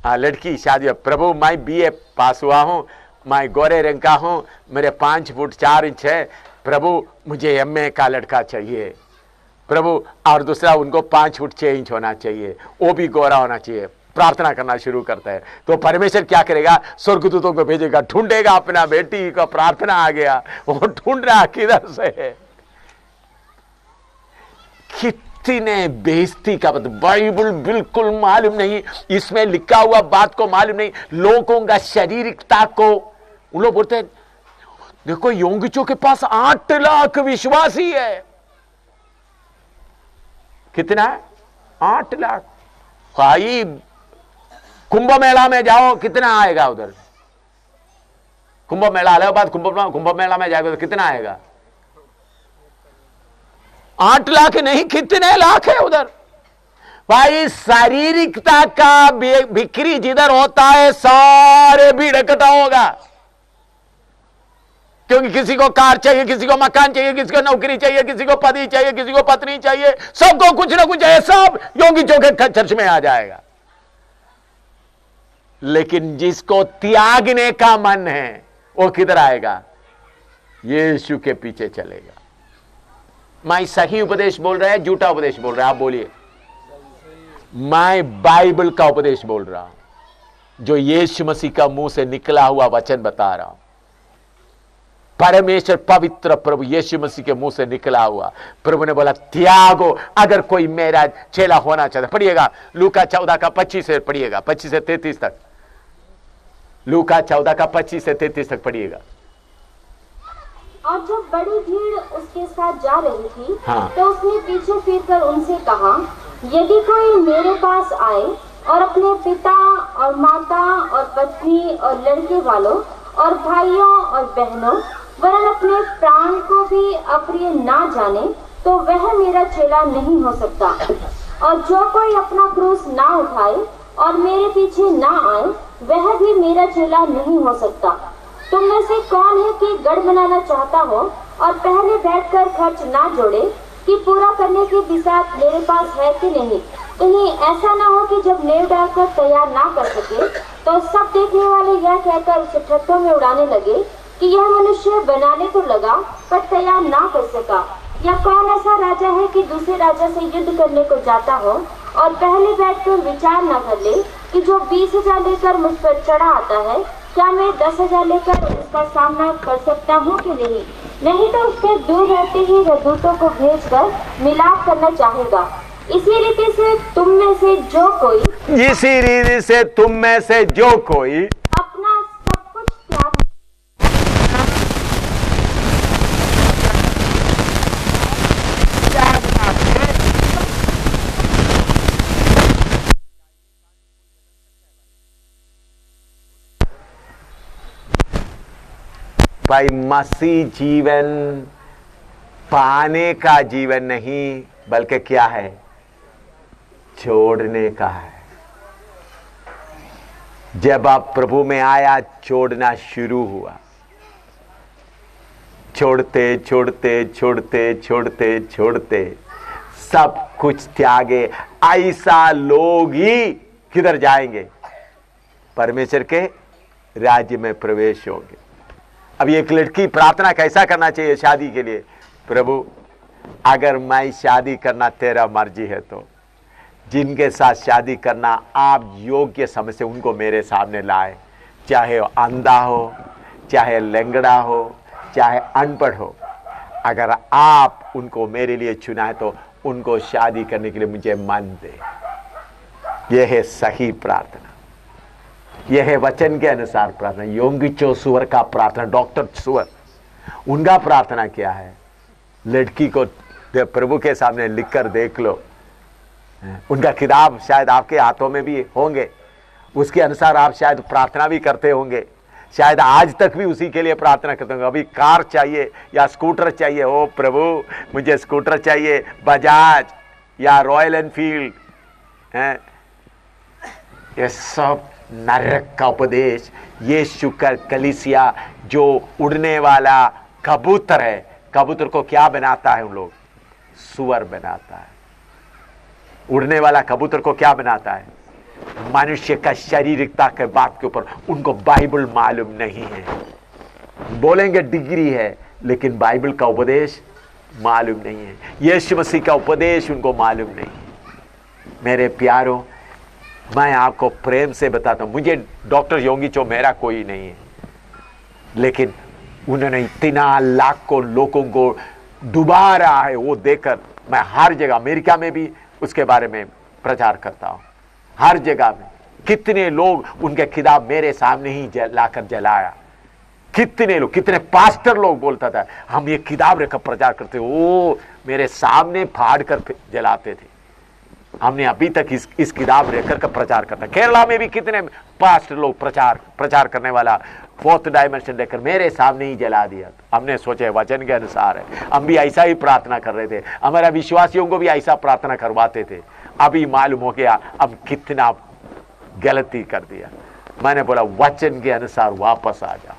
लड़की शादी, प्रभु मैं BA पास हुआ हूं, मैं गोरे रंग का हूं, मेरे 5 फुट 4 इंच है, प्रभु मुझे MA का लड़का चाहिए प्रभु, और दूसरा उनको 5 फुट 6 इंच होना चाहिए, वो भी गोरा होना चाहिए। प्रार्थना करना शुरू करता है तो परमेश्वर क्या करेगा, स्वर्गदूतों को भेजेगा, ढूंढेगा अपना बेटी का। प्रार्थना आ गया, वो ढूंढ रहा किधर से है। कितने बेइज्जती का बात, बाइबल बिल्कुल मालूम नहीं, इसमें लिखा हुआ बात को मालूम नहीं, लोगों का शारीरिकता को। उन लोग बोलते हैं देखो योंगिचों के पास 8 लाख विश्वासी है। कितना है? 8 लाख। भाई कुंभ मेला में जाओ, कितना आएगा उधर? कुंभ मेला आने के बाद कुंभ मेला में जाएगा तो कितना आएगा? 8 लाख नहीं, कितने लाख है उधर? भाई शारीरिकता का बिक्री जिधर होता है सारे भीड़ इकट्ठा होगा, क्योंकि किसी को कार चाहिए, किसी को मकान चाहिए, किसी को नौकरी चाहिए, किसी को पति चाहिए, किसी को पत्नी चाहिए, सबको कुछ ना कुछ चाहिए, सब योगी के चर्च में आ जाएगा। लेकिन जिसको त्यागने का मन है वो किधर आएगा? यीशु के पीछे चलेगा। मैं सही उपदेश बोल रहा है, झूठा उपदेश बोल रहा है? आप बोलिए। मैं बाइबल का उपदेश बोल रहा हूं, जो यीशु मसीह का मुंह से निकला हुआ वचन बता रहा हूं। परमेश्वर पवित्र प्रभु यीशु मसीह के मुंह से निकला हुआ। प्रभु ने बोला त्यागो, अगर कोई मेरा चेला होना चाहता। पढ़िएगा लूका 14 का 25 से पढ़िएगा, 25 से 33 तक। लूका 14 का 25 से 33 तक पढ़िएगा। और जब बड़ी भीड़ उसके साथ जा रही थी, हाँ। तो उसने पीछे फिरकर उनसे कहा, यदि कोई मेरे पास आए और अपने पिता और माता और पत्नी और लड़के वालों और भाइयों और बहनों वरन अपने प्राण को भी अप्रिय ना जाने, तो वह मेरा चेला नहीं हो सकता। और जो कोई अपना क्रूस ना उठाए और मेरे पीछे ना आए, वह भी मेरा चेला नहीं हो सकता। तुम में से कौन है कि गढ़ बनाना चाहता हो और पहले बैठकर खर्च ना जोड़े कि पूरा करने की बिसात मेरे पास है कि नहीं? कहीं ऐसा ना हो कि जब नेव डालकर तैयार ना कर सके तो सब देखने वाले यह कहकर उसे ठट्ठों में उड़ाने लगे कि यह मनुष्य बनाने तो लगा पर तैयार ना कर सका। या कौन ऐसा राजा है कि दूसरे राजा से युद्ध करने को जाता हो और पहले बैठकर विचार न कर ले कि जो 20,000 लेकर मुझ पर चढ़ा आता है, क्या मैं 10,000 लेकर उसका सामना कर सकता हूँ कि नहीं? नहीं तो उसके दूर रहते ही वह दूतों को भेजकर मिलाप करना चाहेगा। इसी रीति से तुम में से जो कोई अपना सब कुछ त्याग भाई, मसीह जीवन पाने का जीवन नहीं बल्कि क्या है? छोड़ने का है। जब आप प्रभु में आया, छोड़ना शुरू हुआ। छोड़ते छोड़ते छोड़ते छोड़ते छोड़ते सब कुछ त्यागे। ऐसा लोग ही किधर जाएंगे? परमेश्वर के राज्य में प्रवेश होंगे। अब एक लड़की प्रार्थना कैसा करना चाहिए शादी के लिए? प्रभु अगर मैं शादी करना तेरा मर्जी है तो जिनके साथ शादी करना आप योग्य समझ से उनको मेरे सामने लाए, चाहे वो अंधा हो, चाहे लंगड़ा हो, चाहे अनपढ़ हो। अगर आप उनको मेरे लिए चुना है तो उनको शादी करने के लिए मुझे मन दे। यह है सही प्रार्थना, यह है वचन के अनुसार प्रार्थना। योंगिचो सुअर का प्रार्थना, डॉक्टर सुअर, उनका प्रार्थना क्या है? लड़की को प्रभु के सामने लिखकर देख लो। उनका किताब शायद आपके हाथों में भी होंगे, उसके अनुसार आप शायद प्रार्थना भी करते होंगे, शायद आज तक भी उसी के लिए प्रार्थना करते होंगे। अभी कार चाहिए या स्कूटर चाहिए, ओ प्रभु मुझे स्कूटर चाहिए, बजाज या रॉयल एनफील्ड है। ये सब नरक का उपदेश। यीशु का कलीसिया जो उड़ने वाला कबूतर है, कबूतर को क्या बनाता है? उन लोग सुअर बनाता है। उड़ने वाला कबूतर को क्या बनाता है? मनुष्य का शारीरिकता के बात के ऊपर उनको बाइबल मालूम नहीं है। बोलेंगे डिग्री है, लेकिन बाइबल का उपदेश मालूम नहीं है। यीशु मसीह का उपदेश उनको मालूम नहीं है। मेरे प्यारों, मैं आपको प्रेम से बताता हूं, मुझे डॉक्टर योंगिचो मेरा कोई नहीं है, लेकिन उन्होंने इतना लाखों लोगों को डुबा रहा है, वो देखकर मैं हर जगह, अमेरिका में भी उसके बारे में प्रचार करता हूं। हर जगह में कितने लोग उनके खिलाफ मेरे सामने ही लाकर जलाया। कितने लोग, कितने पास्टर लोग बोलता था हम ये किताब रखकर प्रचार करते, वो मेरे सामने फाड़ कर जलाते थे। हमने अभी तक इस किताब लेकर का प्रचार करता। केरला में भी कितने पास्टर लोग प्रचार करने वाला फोर्थ डायमेंशन लेकर मेरे सामने ही जला दिया। हमने सोचे वचन के अनुसार है, हम भी ऐसा ही प्रार्थना कर रहे थे, हमारा विश्वासियों को भी ऐसा प्रार्थना करवाते थे। अभी मालूम हो गया अब कितना गलती कर दिया। मैंने बोला वचन के अनुसार वापस आ जाओ।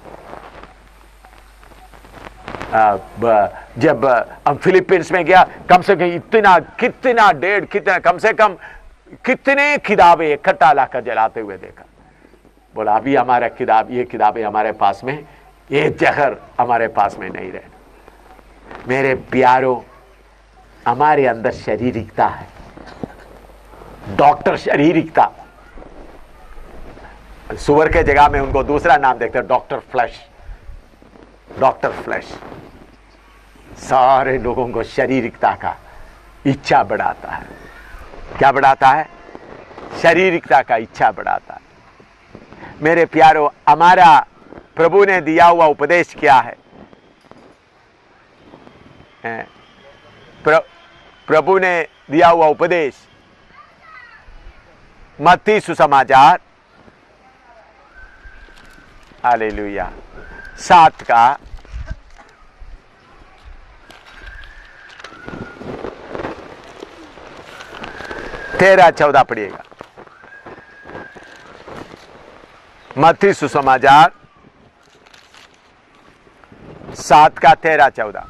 जब हम फिलीपींस में गया, कम से कम कितना कम से कम कितने किताबें इकट्ठा लाकर जलाते हुए देखा। बोला अभी हमारा ये किताबें हमारे पास में, ये जहर हमारे पास में नहीं रहे। मेरे प्यारों, हमारे अंदर शारीरिकता है, डॉक्टर शारीरिकता। सुअर के जगह में उनको दूसरा नाम देखते हैं, डॉक्टर फ्लैश। डॉक्टर फ्लैश सारे लोगों को शारीरिकता का इच्छा बढ़ाता है। क्या बढ़ाता है? शारीरिकता का इच्छा बढ़ाता है। मेरे प्यारों, हमारा प्रभु ने दिया हुआ उपदेश क्या है? प्रभु ने दिया हुआ उपदेश मत्ती सुसमाचार हालेलुया 7 का 13-14 पढ़िएगा। मत्ती सुसमाचार 7 का 13-14।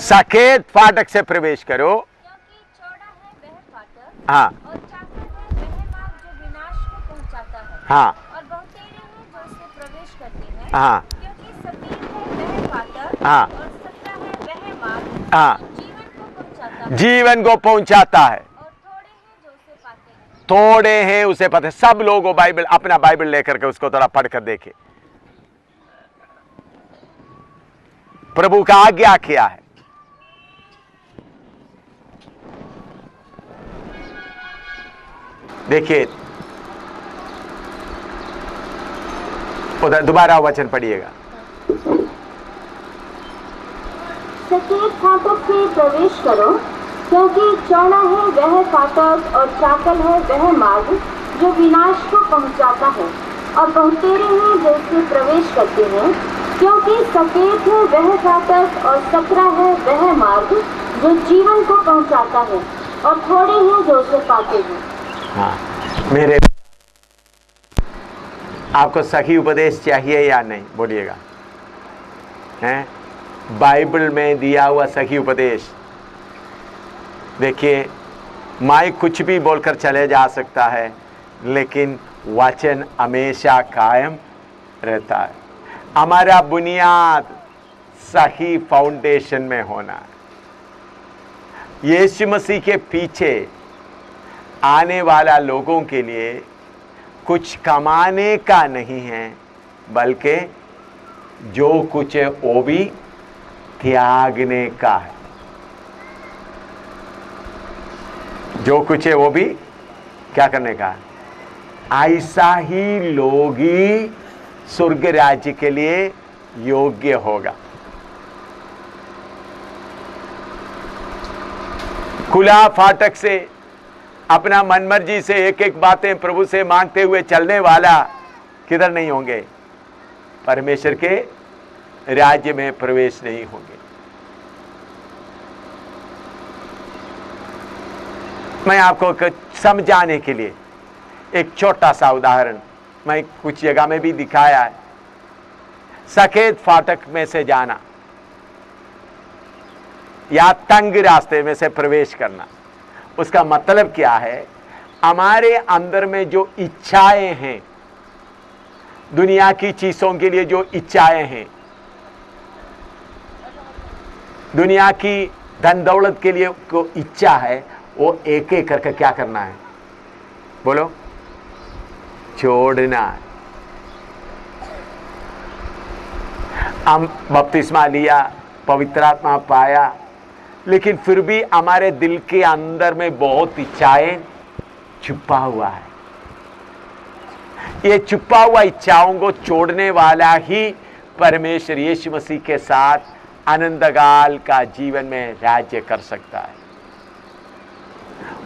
सकेत फाटक से प्रवेश करो, क्योंकि चौड़ा है वह फाटक, हाँ और चाकर है वह मार्ग जो विनाश को पहुंचाता है, हाँ और बहुतेरे हैं जो उससे प्रवेश करते हैं। हाँ क्योंकि सतीर है वह फाटक, हाँ और सकरा है वह मार्ग हाँ जो जीवन को पहुंचाता है, जीवन को पहुंचाता है, और थोड़े हैं जो उसे पाते हैं। थोड़े हैं उसे पता। सब लोगों बाइबल, अपना बाइबल लेकर के उसको थोड़ा पढ़कर देखे। प्रभु का आज्ञा क्या है? देखिए उधर दोबारा वचन पढ़िएगा। सकेत फाटक से प्रवेश करो, क्योंकि चौड़ा है वह फाटक और चाकल है वह मार्ग जो विनाश को पहुंचाता है, और बहुतेरे हैं जो उससे प्रवेश करते हैं। क्योंकि सकेत है वह फाटक और सकरा है वह मार्ग जो जीवन को पहुंचाता है, और थोड़े हैं जो उसे पाते हैं। हाँ, मेरे आपको सही उपदेश चाहिए या नहीं? बोलिएगा। हैं? बाइबल में दिया हुआ सही उपदेश। देखिए मैं कुछ भी बोलकर चले जा सकता है, लेकिन वचन हमेशा कायम रहता है। हमारा बुनियाद सही फाउंडेशन में होना है। यीशु मसीह के पीछे आने वाला लोगों के लिए कुछ कमाने का नहीं है, बल्कि जो कुछ है वो भी त्यागने का है। जो कुछ है वो भी क्या करने का है? ऐसा ही लोग ही स्वर्ग राज्य के लिए योग्य होगा। खुला फाटक से अपना मनमर्जी से एक एक बातें प्रभु से मांगते हुए चलने वाला किधर नहीं होंगे? परमेश्वर के राज्य में प्रवेश नहीं होंगे। मैं आपको समझाने के लिए एक छोटा सा उदाहरण मैं कुछ जगह में भी दिखाया है। सफेद फाटक में से जाना या तंग रास्ते में से प्रवेश करना, उसका मतलब क्या है? हमारे अंदर में जो इच्छाएं हैं, दुनिया की चीजों के लिए जो इच्छाएं हैं, दुनिया की धन दौलत के लिए को इच्छा है, वो एक एक करके क्या करना है? बोलो, छोड़ना है। हम बपतिस्मा लिया, पवित्र आत्मा पाया, लेकिन फिर भी हमारे दिल के अंदर में बहुत इच्छाएं छुपा हुआ है। ये छुपा हुआ इच्छाओं को छोड़ने वाला ही परमेश्वर यीशु मसीह के साथ आनंदकाल का जीवन में राज्य कर सकता है।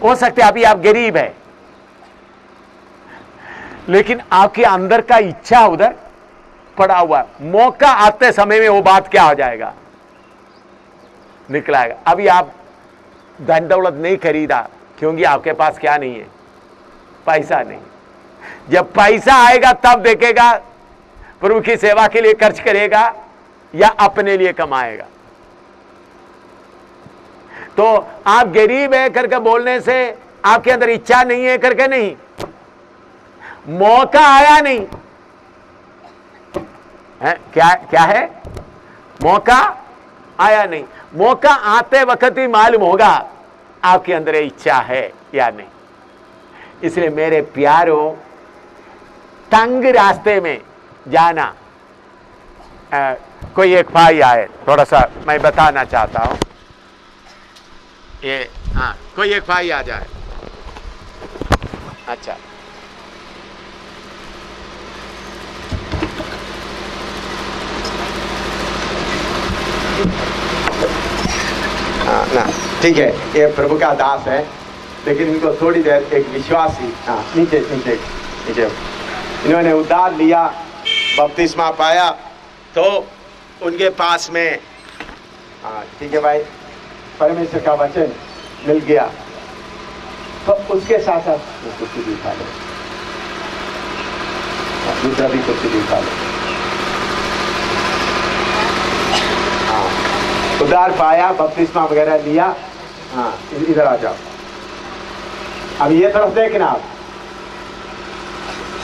हो सकता है अभी आप गरीब है, लेकिन आपके अंदर का इच्छा उधर पड़ा हुआ, मौका आते समय में वो बात क्या हो जाएगा? निकलाएगा। अभी आप धन दौलत नहीं खरीदा क्योंकि आपके पास क्या नहीं है? पैसा नहीं। जब पैसा आएगा तब देखेगा प्रभु की सेवा के लिए खर्च करेगा या अपने लिए कमाएगा। तो आप गरीब है करके बोलने से आपके अंदर इच्छा नहीं है करके नहीं, मौका आया नहीं है। क्या है? मौका आया नहीं। मौका आते वक्त ही मालूम होगा आपके अंदर इच्छा है या नहीं। इसलिए मेरे प्यारों, तंग रास्ते में जाना, कोई एक भाई आए, थोड़ा सा मैं बताना चाहता हूं। ये हाँ, कोई एक भाई आ जाए। अच्छा, हाँ ना, ठीक है, ये प्रभु का दास है, लेकिन इनको थोड़ी देर एक विश्वासी, हाँ नीचे नीचे नीचे, इन्होंने उद्धार लिया, बपतिस्मा पाया, तो उनके पास में, हाँ ठीक है भाई, परमेश्वर का वचन मिल गया, तो उसके साथ साथ कुर्सी भी खा लो, दूसरा भी कुर्सी भी खा लो। हाँ, उद्धार पाया, बपतिस्मा वगैरह लिया, हाँ इधर आ जाओ। अब ये तरफ देखना आप,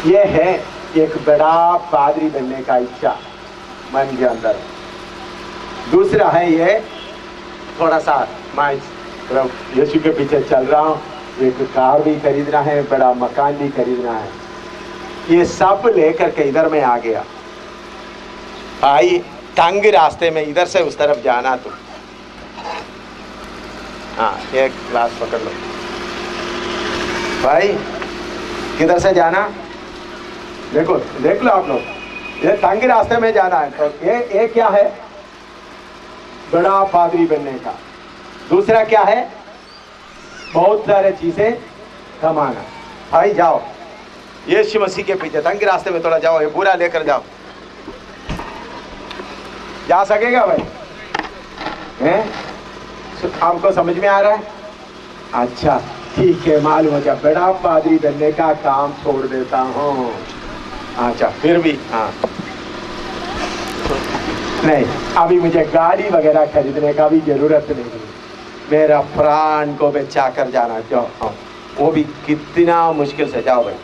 ये है एक बड़ा पादरी बनने का इच्छा मन के अंदर। दूसरा है ये थोड़ा सा मैं यीशु के पीछे चल रहा हूँ, एक कार भी खरीदना है, बड़ा मकान भी खरीदना है, ये सब लेकर के इधर में आ गया। भाई तंग रास्ते में इधर से उस तरफ जाना तुम, हाँ एक ग्लास पकड़ लो भाई, किधर से जाना देखो, देख लो आप लोग, ये तंग रास्ते में जाना है। तो ये क्या है? बड़ा पादरी बनने का। दूसरा क्या है? बहुत सारे चीजें कमाना। भाई जाओ यीशु मसीह के पीछे, तंग रास्ते में थोड़ा जाओ, ये पूरा लेकर जाओ। जा सकेगा भाई? हैं? आपको समझ में आ रहा है? अच्छा ठीक है, मालूम हो गया, बड़ा पादरी बनने का काम छोड़ देता हूँ। अच्छा फिर भी हाँ नहीं, अभी मुझे गाड़ी वगैरह खरीदने का भी जरूरत नहीं, मेरा प्राण को बचा कर जाना। जाओ, वो भी कितना मुश्किल से, जाओ भाई,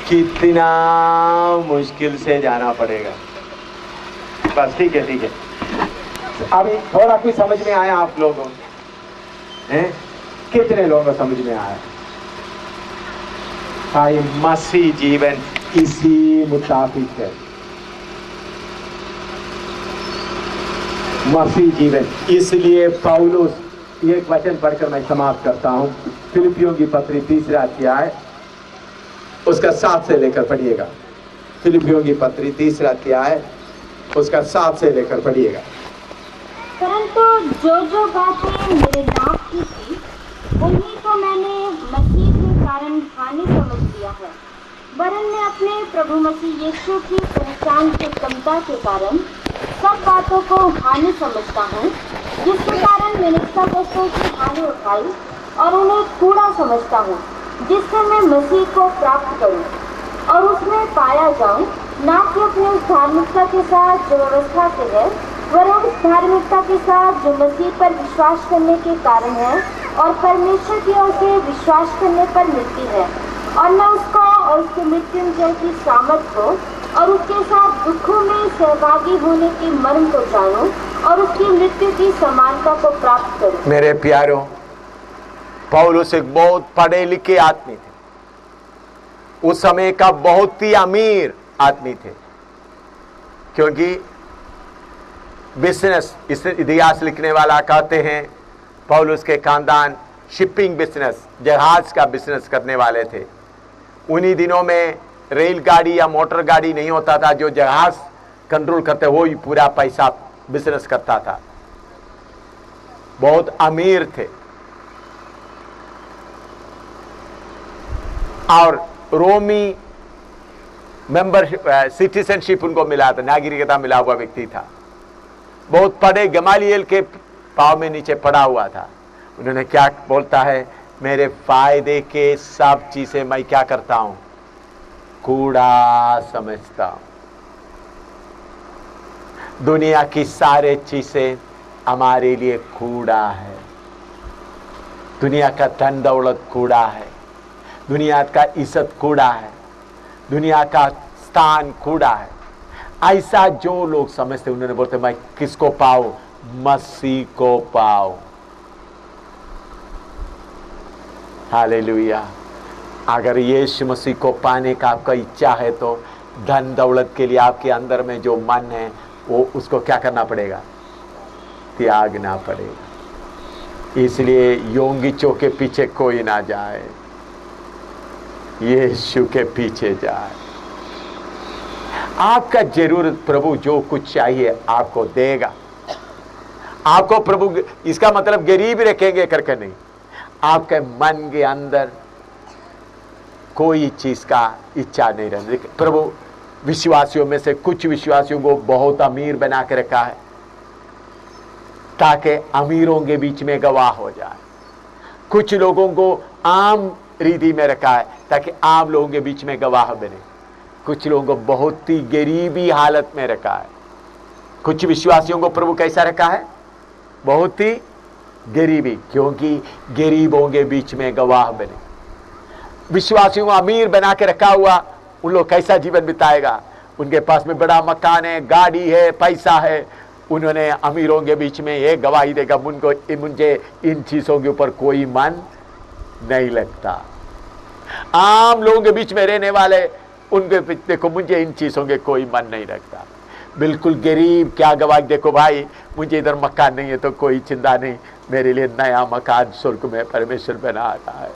कितना मुश्किल से जाना पड़ेगा। बस ठीक है, ठीक है। अभी थोड़ा कुछ समझ में आया आप लोगों हैं? कितने लोगों को समझ में आया? भाई मसीह जीवन इसी मुताबिक है। मसीह जीवन, इसलिए पौलुस, एक वचन पढ़कर मैं समाप्त करता हूं। फिलिपियों की पत्री 3 अध्याय उसका 7 से लेकर पढ़िएगा। फिलिपियों की पत्री 3 अध्याय उसका 7 से लेकर पढ़िएगा। परंतु जो बातें मेरे लाभ की थी, उन्हीं को मैंने मसीह के कारण हानि समझ लिया है। वरन मैं अपने प्रभु मसीह यीशु की पहचान की क्षमता के कारण सब बातों को हानि समझता हूँ, जिसके कारण मैंने सब कष्टों की हानि उठाई और उन्हें कूड़ा समझता हूँ, जिससे मैं मसीह को प्राप्त करूँ और उसमें पाया जाऊँ, ना कि अपनी उस धार्मिकता के साथ जो व्यवस्था से है, वरन उस धार्मिकता के साथ जो मसीह पर विश्वास करने के कारण है और परमेश्वर की ओर से विश्वास करने पर मिलती है, और मैं उसको और उसके मृत्युंजय की सामर्थ को और उसके साथ दुखों में सहभागी होने के मर्म को जानूं और उसकी मृत्यु की समानता को प्राप्त करूं। मेरे प्यारों, पौलुस एक बहुत पढ़े लिखे आदमी थे। उस समय का बहुत ही अमीर आदमी थे, क्योंकि बिजनेस, इस इतिहास लिखने वाला कहते हैं पौलुस के खानदान शिपिंग बिजनेस, जहाज का बिजनेस करने वाले थे। उन्हीं दिनों में रेलगाड़ी या मोटर गाड़ी नहीं होता था, जो जहाज कंट्रोल करते वो ही पूरा पैसा बिजनेस करता था। बहुत अमीर थे और रोमी मेंबरशिप, सिटीजनशिप उनको मिला था, नागरिकता मिला हुआ व्यक्ति था। बहुत पढ़े, गमालियल के पाँव में नीचे पड़ा हुआ था। उन्होंने क्या बोलता है, मेरे फायदे के सब चीजें मैं क्या करता हूं, कूड़ा समझता हूं। दुनिया की सारे चीजें हमारे लिए कूड़ा है। दुनिया का धन दौलत कूड़ा है, दुनिया का इज्जत कूड़ा है, दुनिया का स्थान कूड़ा है। ऐसा जो लोग समझते, उन्होंने बोलते मैं किसको पाऊं, मसीह को पाऊं। हालेलुया। अगर यीशु मसीह को पाने का आपका इच्छा है तो धन दौलत के लिए आपके अंदर में जो मन है वो उसको क्या करना पड़ेगा, त्यागना पड़ेगा। इसलिए योंगिचों के पीछे कोई ना जाए, यीशु के पीछे जाए। आपका जरूरत प्रभु जो कुछ चाहिए आपको देगा। आपको प्रभु, इसका मतलब गरीब रखेंगे करके नहीं, आपके मन के अंदर कोई चीज का इच्छा नहीं रहती। प्रभु विश्वासियों में से कुछ विश्वासियों को बहुत अमीर बना के रखा है ताकि अमीरों के बीच में गवाह हो जाए। कुछ लोगों को आम रीति में रखा है ताकि आम लोगों के बीच में गवाह बने। कुछ लोगों को बहुत ही गरीबी हालत में रखा है। कुछ विश्वासियों को प्रभु कैसा रखा है, बहुत ही गरीबी, क्योंकि गरीबों के बीच में गवाह बने। विश्वासियों को अमीर बना के रखा हुआ, उन लोग कैसा जीवन बिताएगा। उनके पास में बड़ा मकान है, गाड़ी है, पैसा है। उन्होंने अमीरों के बीच में ये गवाही देगा, मुझे इन चीजों के ऊपर कोई मन नहीं लगता। आम लोगों के बीच में रहने वाले, उनके देखो मुझे इन चीजों के कोई मन नहीं लगता। बिल्कुल गरीब क्या गवाही, देखो भाई मुझे इधर मकान नहीं है तो कोई चिंता नहीं, मेरे लिए नया मकान स्वर्ग में परमेश्वर बना रहा है।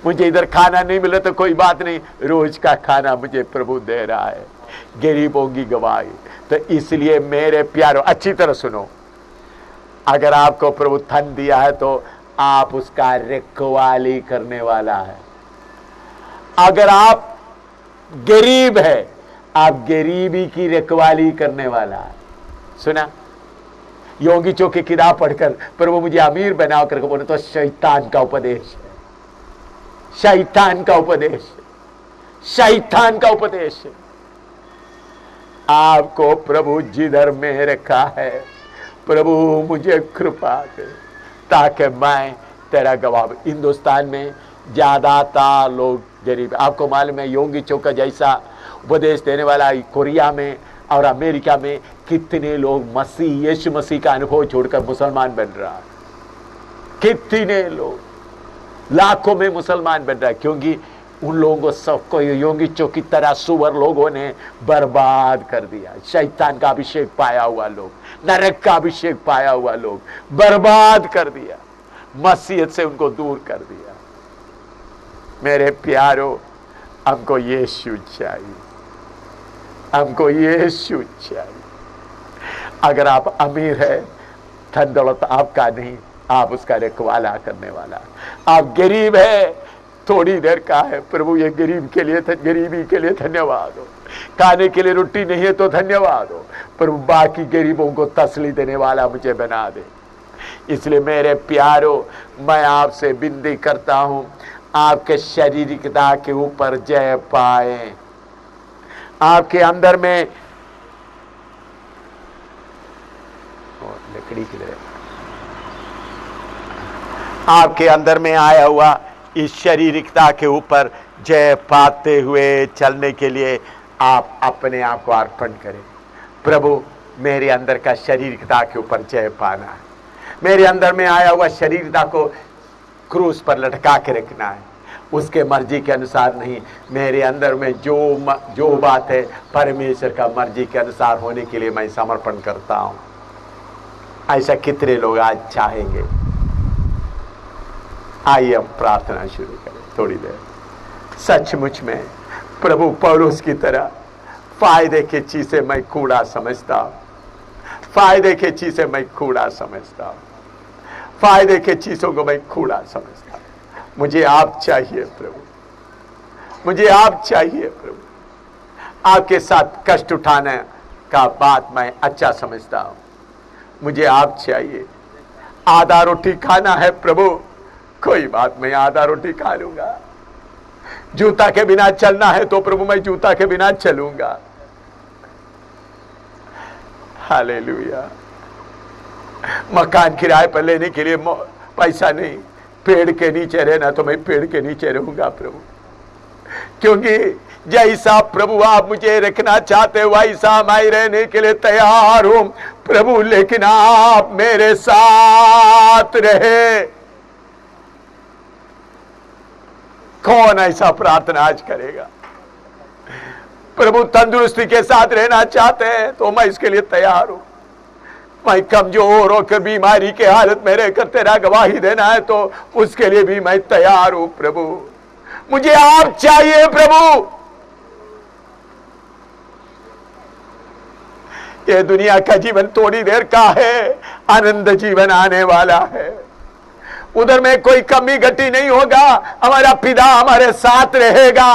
मुझे इधर खाना नहीं मिला तो कोई बात नहीं, रोज का खाना मुझे प्रभु दे रहा है। गरीबों की गवाही। तो इसलिए मेरे प्यारो अच्छी तरह सुनो, अगर आपको प्रभु धन दिया है तो आप उसका रखवाली करने वाला है। अगर आप गरीब है, आप गरीबी की रखवाली करने वाला है। सुना, योगिचों की किताब पढ़कर प्रभु मुझे अमीर बनाओ करके बोले तो शैतान का उपदेश है, शैतान का उपदेश, शैतान का उपदेश है। आपको प्रभु जिधर में रखा है प्रभु मुझे कृपा दे ताकि मैं तेरा गवाह। हिंदुस्तान में ज्यादातर लोग गरीब, आपको मालूम है योगी चौका जैसा उपदेश देने वाला कोरिया में और अमेरिका में कितने लोग मसीह यीशु मसीह का अनुभव छोड़कर मुसलमान बन रहा है, कितने लोग लाखों में मुसलमान बन रहा है, क्योंकि उन लोगों को सबको योगी चौक की तरह सुवर लोगों ने बर्बाद कर दिया। शैतान का अभिषेक पाया हुआ लोग, नरक का अभिषेक पाया हुआ लोग बर्बाद कर दिया, मसीहत से उनको दूर कर दिया। मेरे प्यारो, हमको यीशु चाहिए, हमको यीशु चाहिए। अगर आप अमीर है, धन दौलत आपका नहीं, आप उसका रखवाला करने वाला। आप गरीब है, थोड़ी देर का है, प्रभु ये गरीब के लिए, गरीबी के लिए धन्यवाद हो। खाने के लिए रोटी नहीं है तो धन्यवाद हो, प्रभु बाकी गरीबों को तसली देने वाला मुझे बना दे। इसलिए मेरे प्यारो, मैं आपसे विनती करता हूं, आपके शारीरिकता के ऊपर जय पाए। आपके अंदर में लकड़ी की तरह आपके अंदर में आया हुआ इस शारीरिकता के ऊपर जय पाते हुए चलने के लिए आप अपने आप को अर्पण करें। प्रभु मेरे अंदर का शारीरिकता के ऊपर जय पाना है, मेरे अंदर में आया हुआ शारीरिकता को क्रूस पर लटका के रखना है, उसके मर्जी के अनुसार नहीं। मेरे अंदर में जो बात है परमेश्वर का मर्जी के अनुसार होने के लिए मैं समर्पण करता हूं। ऐसा कितने लोग आज चाहेंगे? आइए हम प्रार्थना शुरू करें थोड़ी देर। सचमुच में प्रभु पौलुस की तरह फायदे की चीजें मैं कूड़ा समझता हूं, फायदे की चीजें मैं कूड़ा समझता हूं, फायदे की चीजों को मैं कूड़ा समझता हूं। मुझे आप चाहिए प्रभु, मुझे आप चाहिए प्रभु। आपके साथ कष्ट उठाने का बात मैं अच्छा समझता हूं, मुझे आप चाहिए। आधा रोटी खाना है प्रभु, कोई बात, मैं आधा रोटी खा लूंगा। जूता के बिना चलना है तो प्रभु मैं जूता के बिना चलूंगा। हालेलुया। मकान किराए पर लेने के लिए पैसा नहीं, पेड़ के नीचे रहना तो मैं पेड़ के नीचे रहूंगा प्रभु, क्योंकि जैसा प्रभु आप मुझे रखना चाहते हो वैसा मैं रहने के लिए तैयार हूं प्रभु, लेकिन आप मेरे साथ रहे। कौन ऐसा प्रार्थना आज करेगा? प्रभु तंदुरुस्ती के साथ रहना चाहते हैं तो मैं इसके लिए तैयार हूं। मैं कमजोर होकर बीमारी के हालत में रहकर तेरा गवाही देना है तो उसके लिए भी मैं तैयार हूं प्रभु। मुझे आप चाहिए प्रभु। ये दुनिया का जीवन थोड़ी देर का है, आनंद जीवन आने वाला है, उधर में कोई कमी घटी नहीं होगा। हमारा पिता हमारे साथ रहेगा।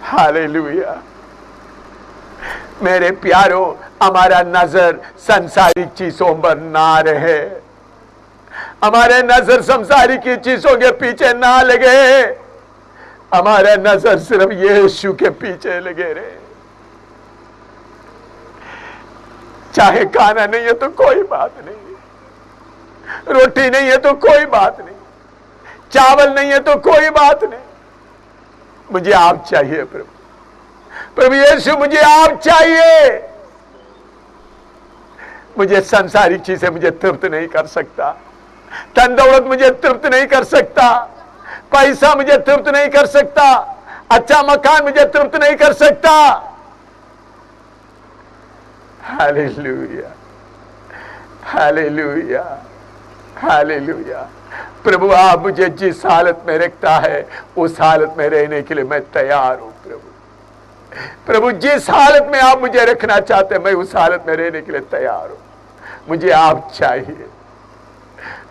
हालेलुया। मेरे प्यारो, हमारा नजर संसारिक चीजों पर ना रहे, हमारे नजर संसारिक चीजों के पीछे ना लगे, हमारा नजर सिर्फ यीशु के पीछे लगे रहे। चाहे खाना नहीं है तो कोई बात नहीं, रोटी नहीं है तो कोई बात नहीं, चावल नहीं है तो कोई बात नहीं, मुझे आप चाहिए प्रभु। प्रभु यीशु मुझे आप चाहिए। मुझे संसारिक चीजें मुझे तृप्त नहीं कर सकता, धन दौलत मुझे तृप्त नहीं कर सकता, पैसा मुझे तृप्त नहीं कर सकता, अच्छा मकान मुझे तृप्त नहीं कर सकता। Hallelujah, hallelujah, hallelujah. प्रभु आप मुझे जिस हालत में रखता है उस हालत में रहने के लिए मैं तैयार हूं प्रभु। प्रभु जिस हालत में आप मुझे रखना चाहते हैं मैं उस हालत में रहने के लिए तैयार हूं। मुझे आप चाहिए,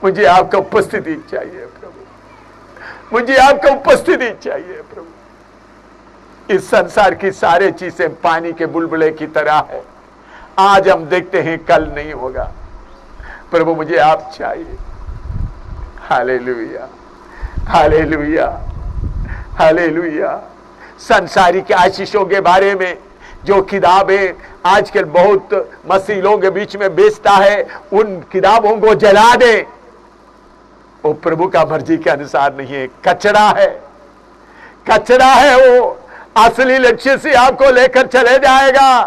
मुझे आपका उपस्थिति चाहिए प्रभु, मुझे आपका उपस्थिति चाहिए प्रभु। इस संसार की सारी चीजें पानी के बुलबुले की तरह है, आज हम देखते हैं कल नहीं होगा। प्रभु मुझे आप चाहिए। Hallelujah, hallelujah, hallelujah. संसारिक आशीषों के बारे में जो किताबें आजकल बहुत मसीह लोगों के बीच में बेचता है, उन किताबों को जला दे। वो प्रभु का मर्जी के अनुसार नहीं है, कचरा है, कचरा है। वो असली लक्ष्य से आपको लेकर चले जाएगा।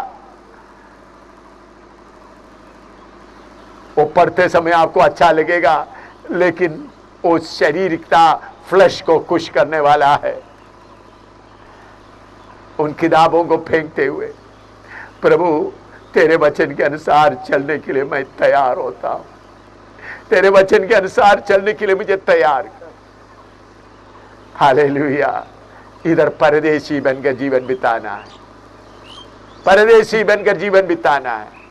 वो पढ़ते समय आपको अच्छा लगेगा, लेकिन वो शारीरिकता फ्लैश को खुश करने वाला है। उन किताबों को फेंकते हुए, प्रभु तेरे वचन के अनुसार चलने के लिए मैं तैयार होता हूं, तेरे वचन के अनुसार चलने के लिए मुझे तैयार कर। हालेलुया। इधर परदेशी बनकर जीवन बिताना है, परदेशी बनकर जीवन बिताना है।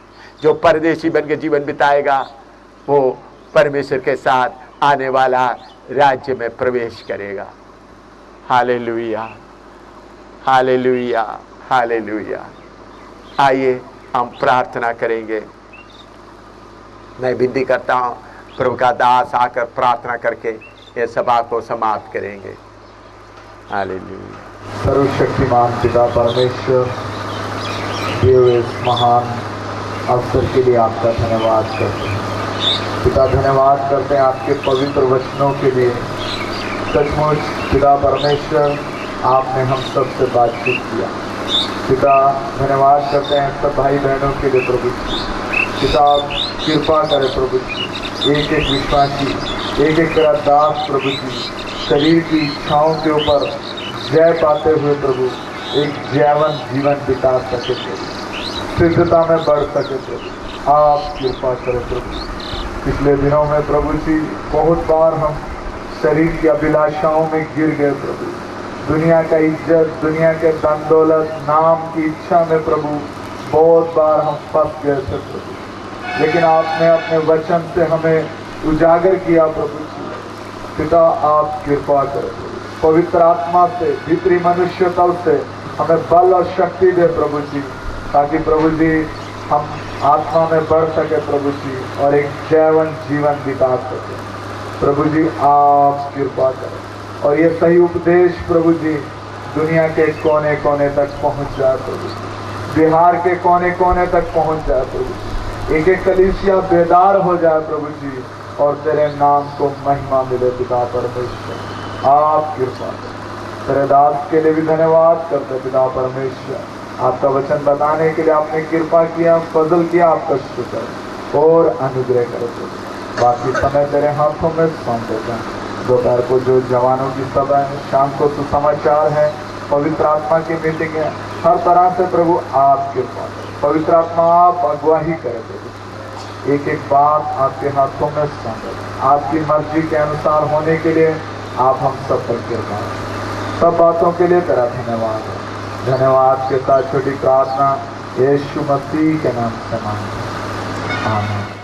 जो परदेशी बनकर जीवन बिताएगा वो परमेश्वर के साथ आने वाला राज्य में प्रवेश करेगा। Hallelujah, hallelujah, hallelujah. आइए हम प्रार्थना करेंगे। मैं विनती करता हूं प्रभु का दास आकर प्रार्थना करके ये सभा को समाप्त करेंगे। हालेलुया। सर्वशक्तिमान पिता परमेश्वर, देव इस महान अवसर के लिए आपका धन्यवाद करते हैं पिता। धन्यवाद करते हैं आपके पवित्र वचनों के लिए। सचमुच पिता परमेश्वर, आपने हम सबसे बातचीत किया पिता। धन्यवाद करते हैं सब भाई बहनों के लिए प्रभु। पिता आप कृपा करें प्रभु जी, एक एक विश्वासी, एक एक तेरा दास प्रभु जी, शरीर की इच्छाओं के ऊपर जय पाते हुए प्रभु एक जीवन जीवन बिता सके प्रभु, सिद्धता में बढ़ सके प्रभु। आप कृपा करें प्रभु। पिछले दिनों में प्रभु जी बहुत बार हम शरीर की अभिलाषाओं में गिर गए प्रभु। दुनिया का इज्जत, दुनिया के धन दौलत, नाम की इच्छा में प्रभु बहुत बार हम फंस गए थे प्रभु। लेकिन आपने अपने वचन से हमें उजागर किया प्रभु जी। पिता आप कृपा करें प्रभु। पवित्र आत्मा से, भीतरी मनुष्य तल से हमें बल और शक्ति दे प्रभु जी, ताकि प्रभु जी हम आत्मा में बढ़ सके प्रभु जी और एक जीवन बिता सके प्रभु जी। आप कृपा करें और ये सही उपदेश प्रभु जी दुनिया के कोने कोने तक पहुंच जाए प्रभु, बिहार के कोने कोने तक पहुंच जाए प्रभु। एक एक कलीसिया बेदार हो जाए प्रभु जी और तेरे नाम को महिमा मिले पिता परमेश्वर। आप कृपा करें। तेरे दास के लिए भी धन्यवाद करते पिता परमेश्वर। आपका वचन बताने के लिए आपने कृपा किया, फजल किया, आपका शुक्र और अनुग्रह करो प्रभु। बाकी समय तेरे हाथों में सौंप देते हैं। दोपहर को जो जवानों की सभा है, शाम को सुसमाचार है, पवित्र आत्मा की मीटिंग है, हर तरह से प्रभु आप कृपा करें। पवित्र आत्मा आप अगुवाही करें प्रभु। एक एक बात आपके हाथों में सौंप देते। आपकी मर्जी के अनुसार होने के लिए आप हम सब पर कृपा करें। सब बातों के लिए तेरा धन्यवाद है। धन्यवाद के साथ छोटी प्रार्थना यीशु मसीह के नाम से मांगते हैं। आमीन।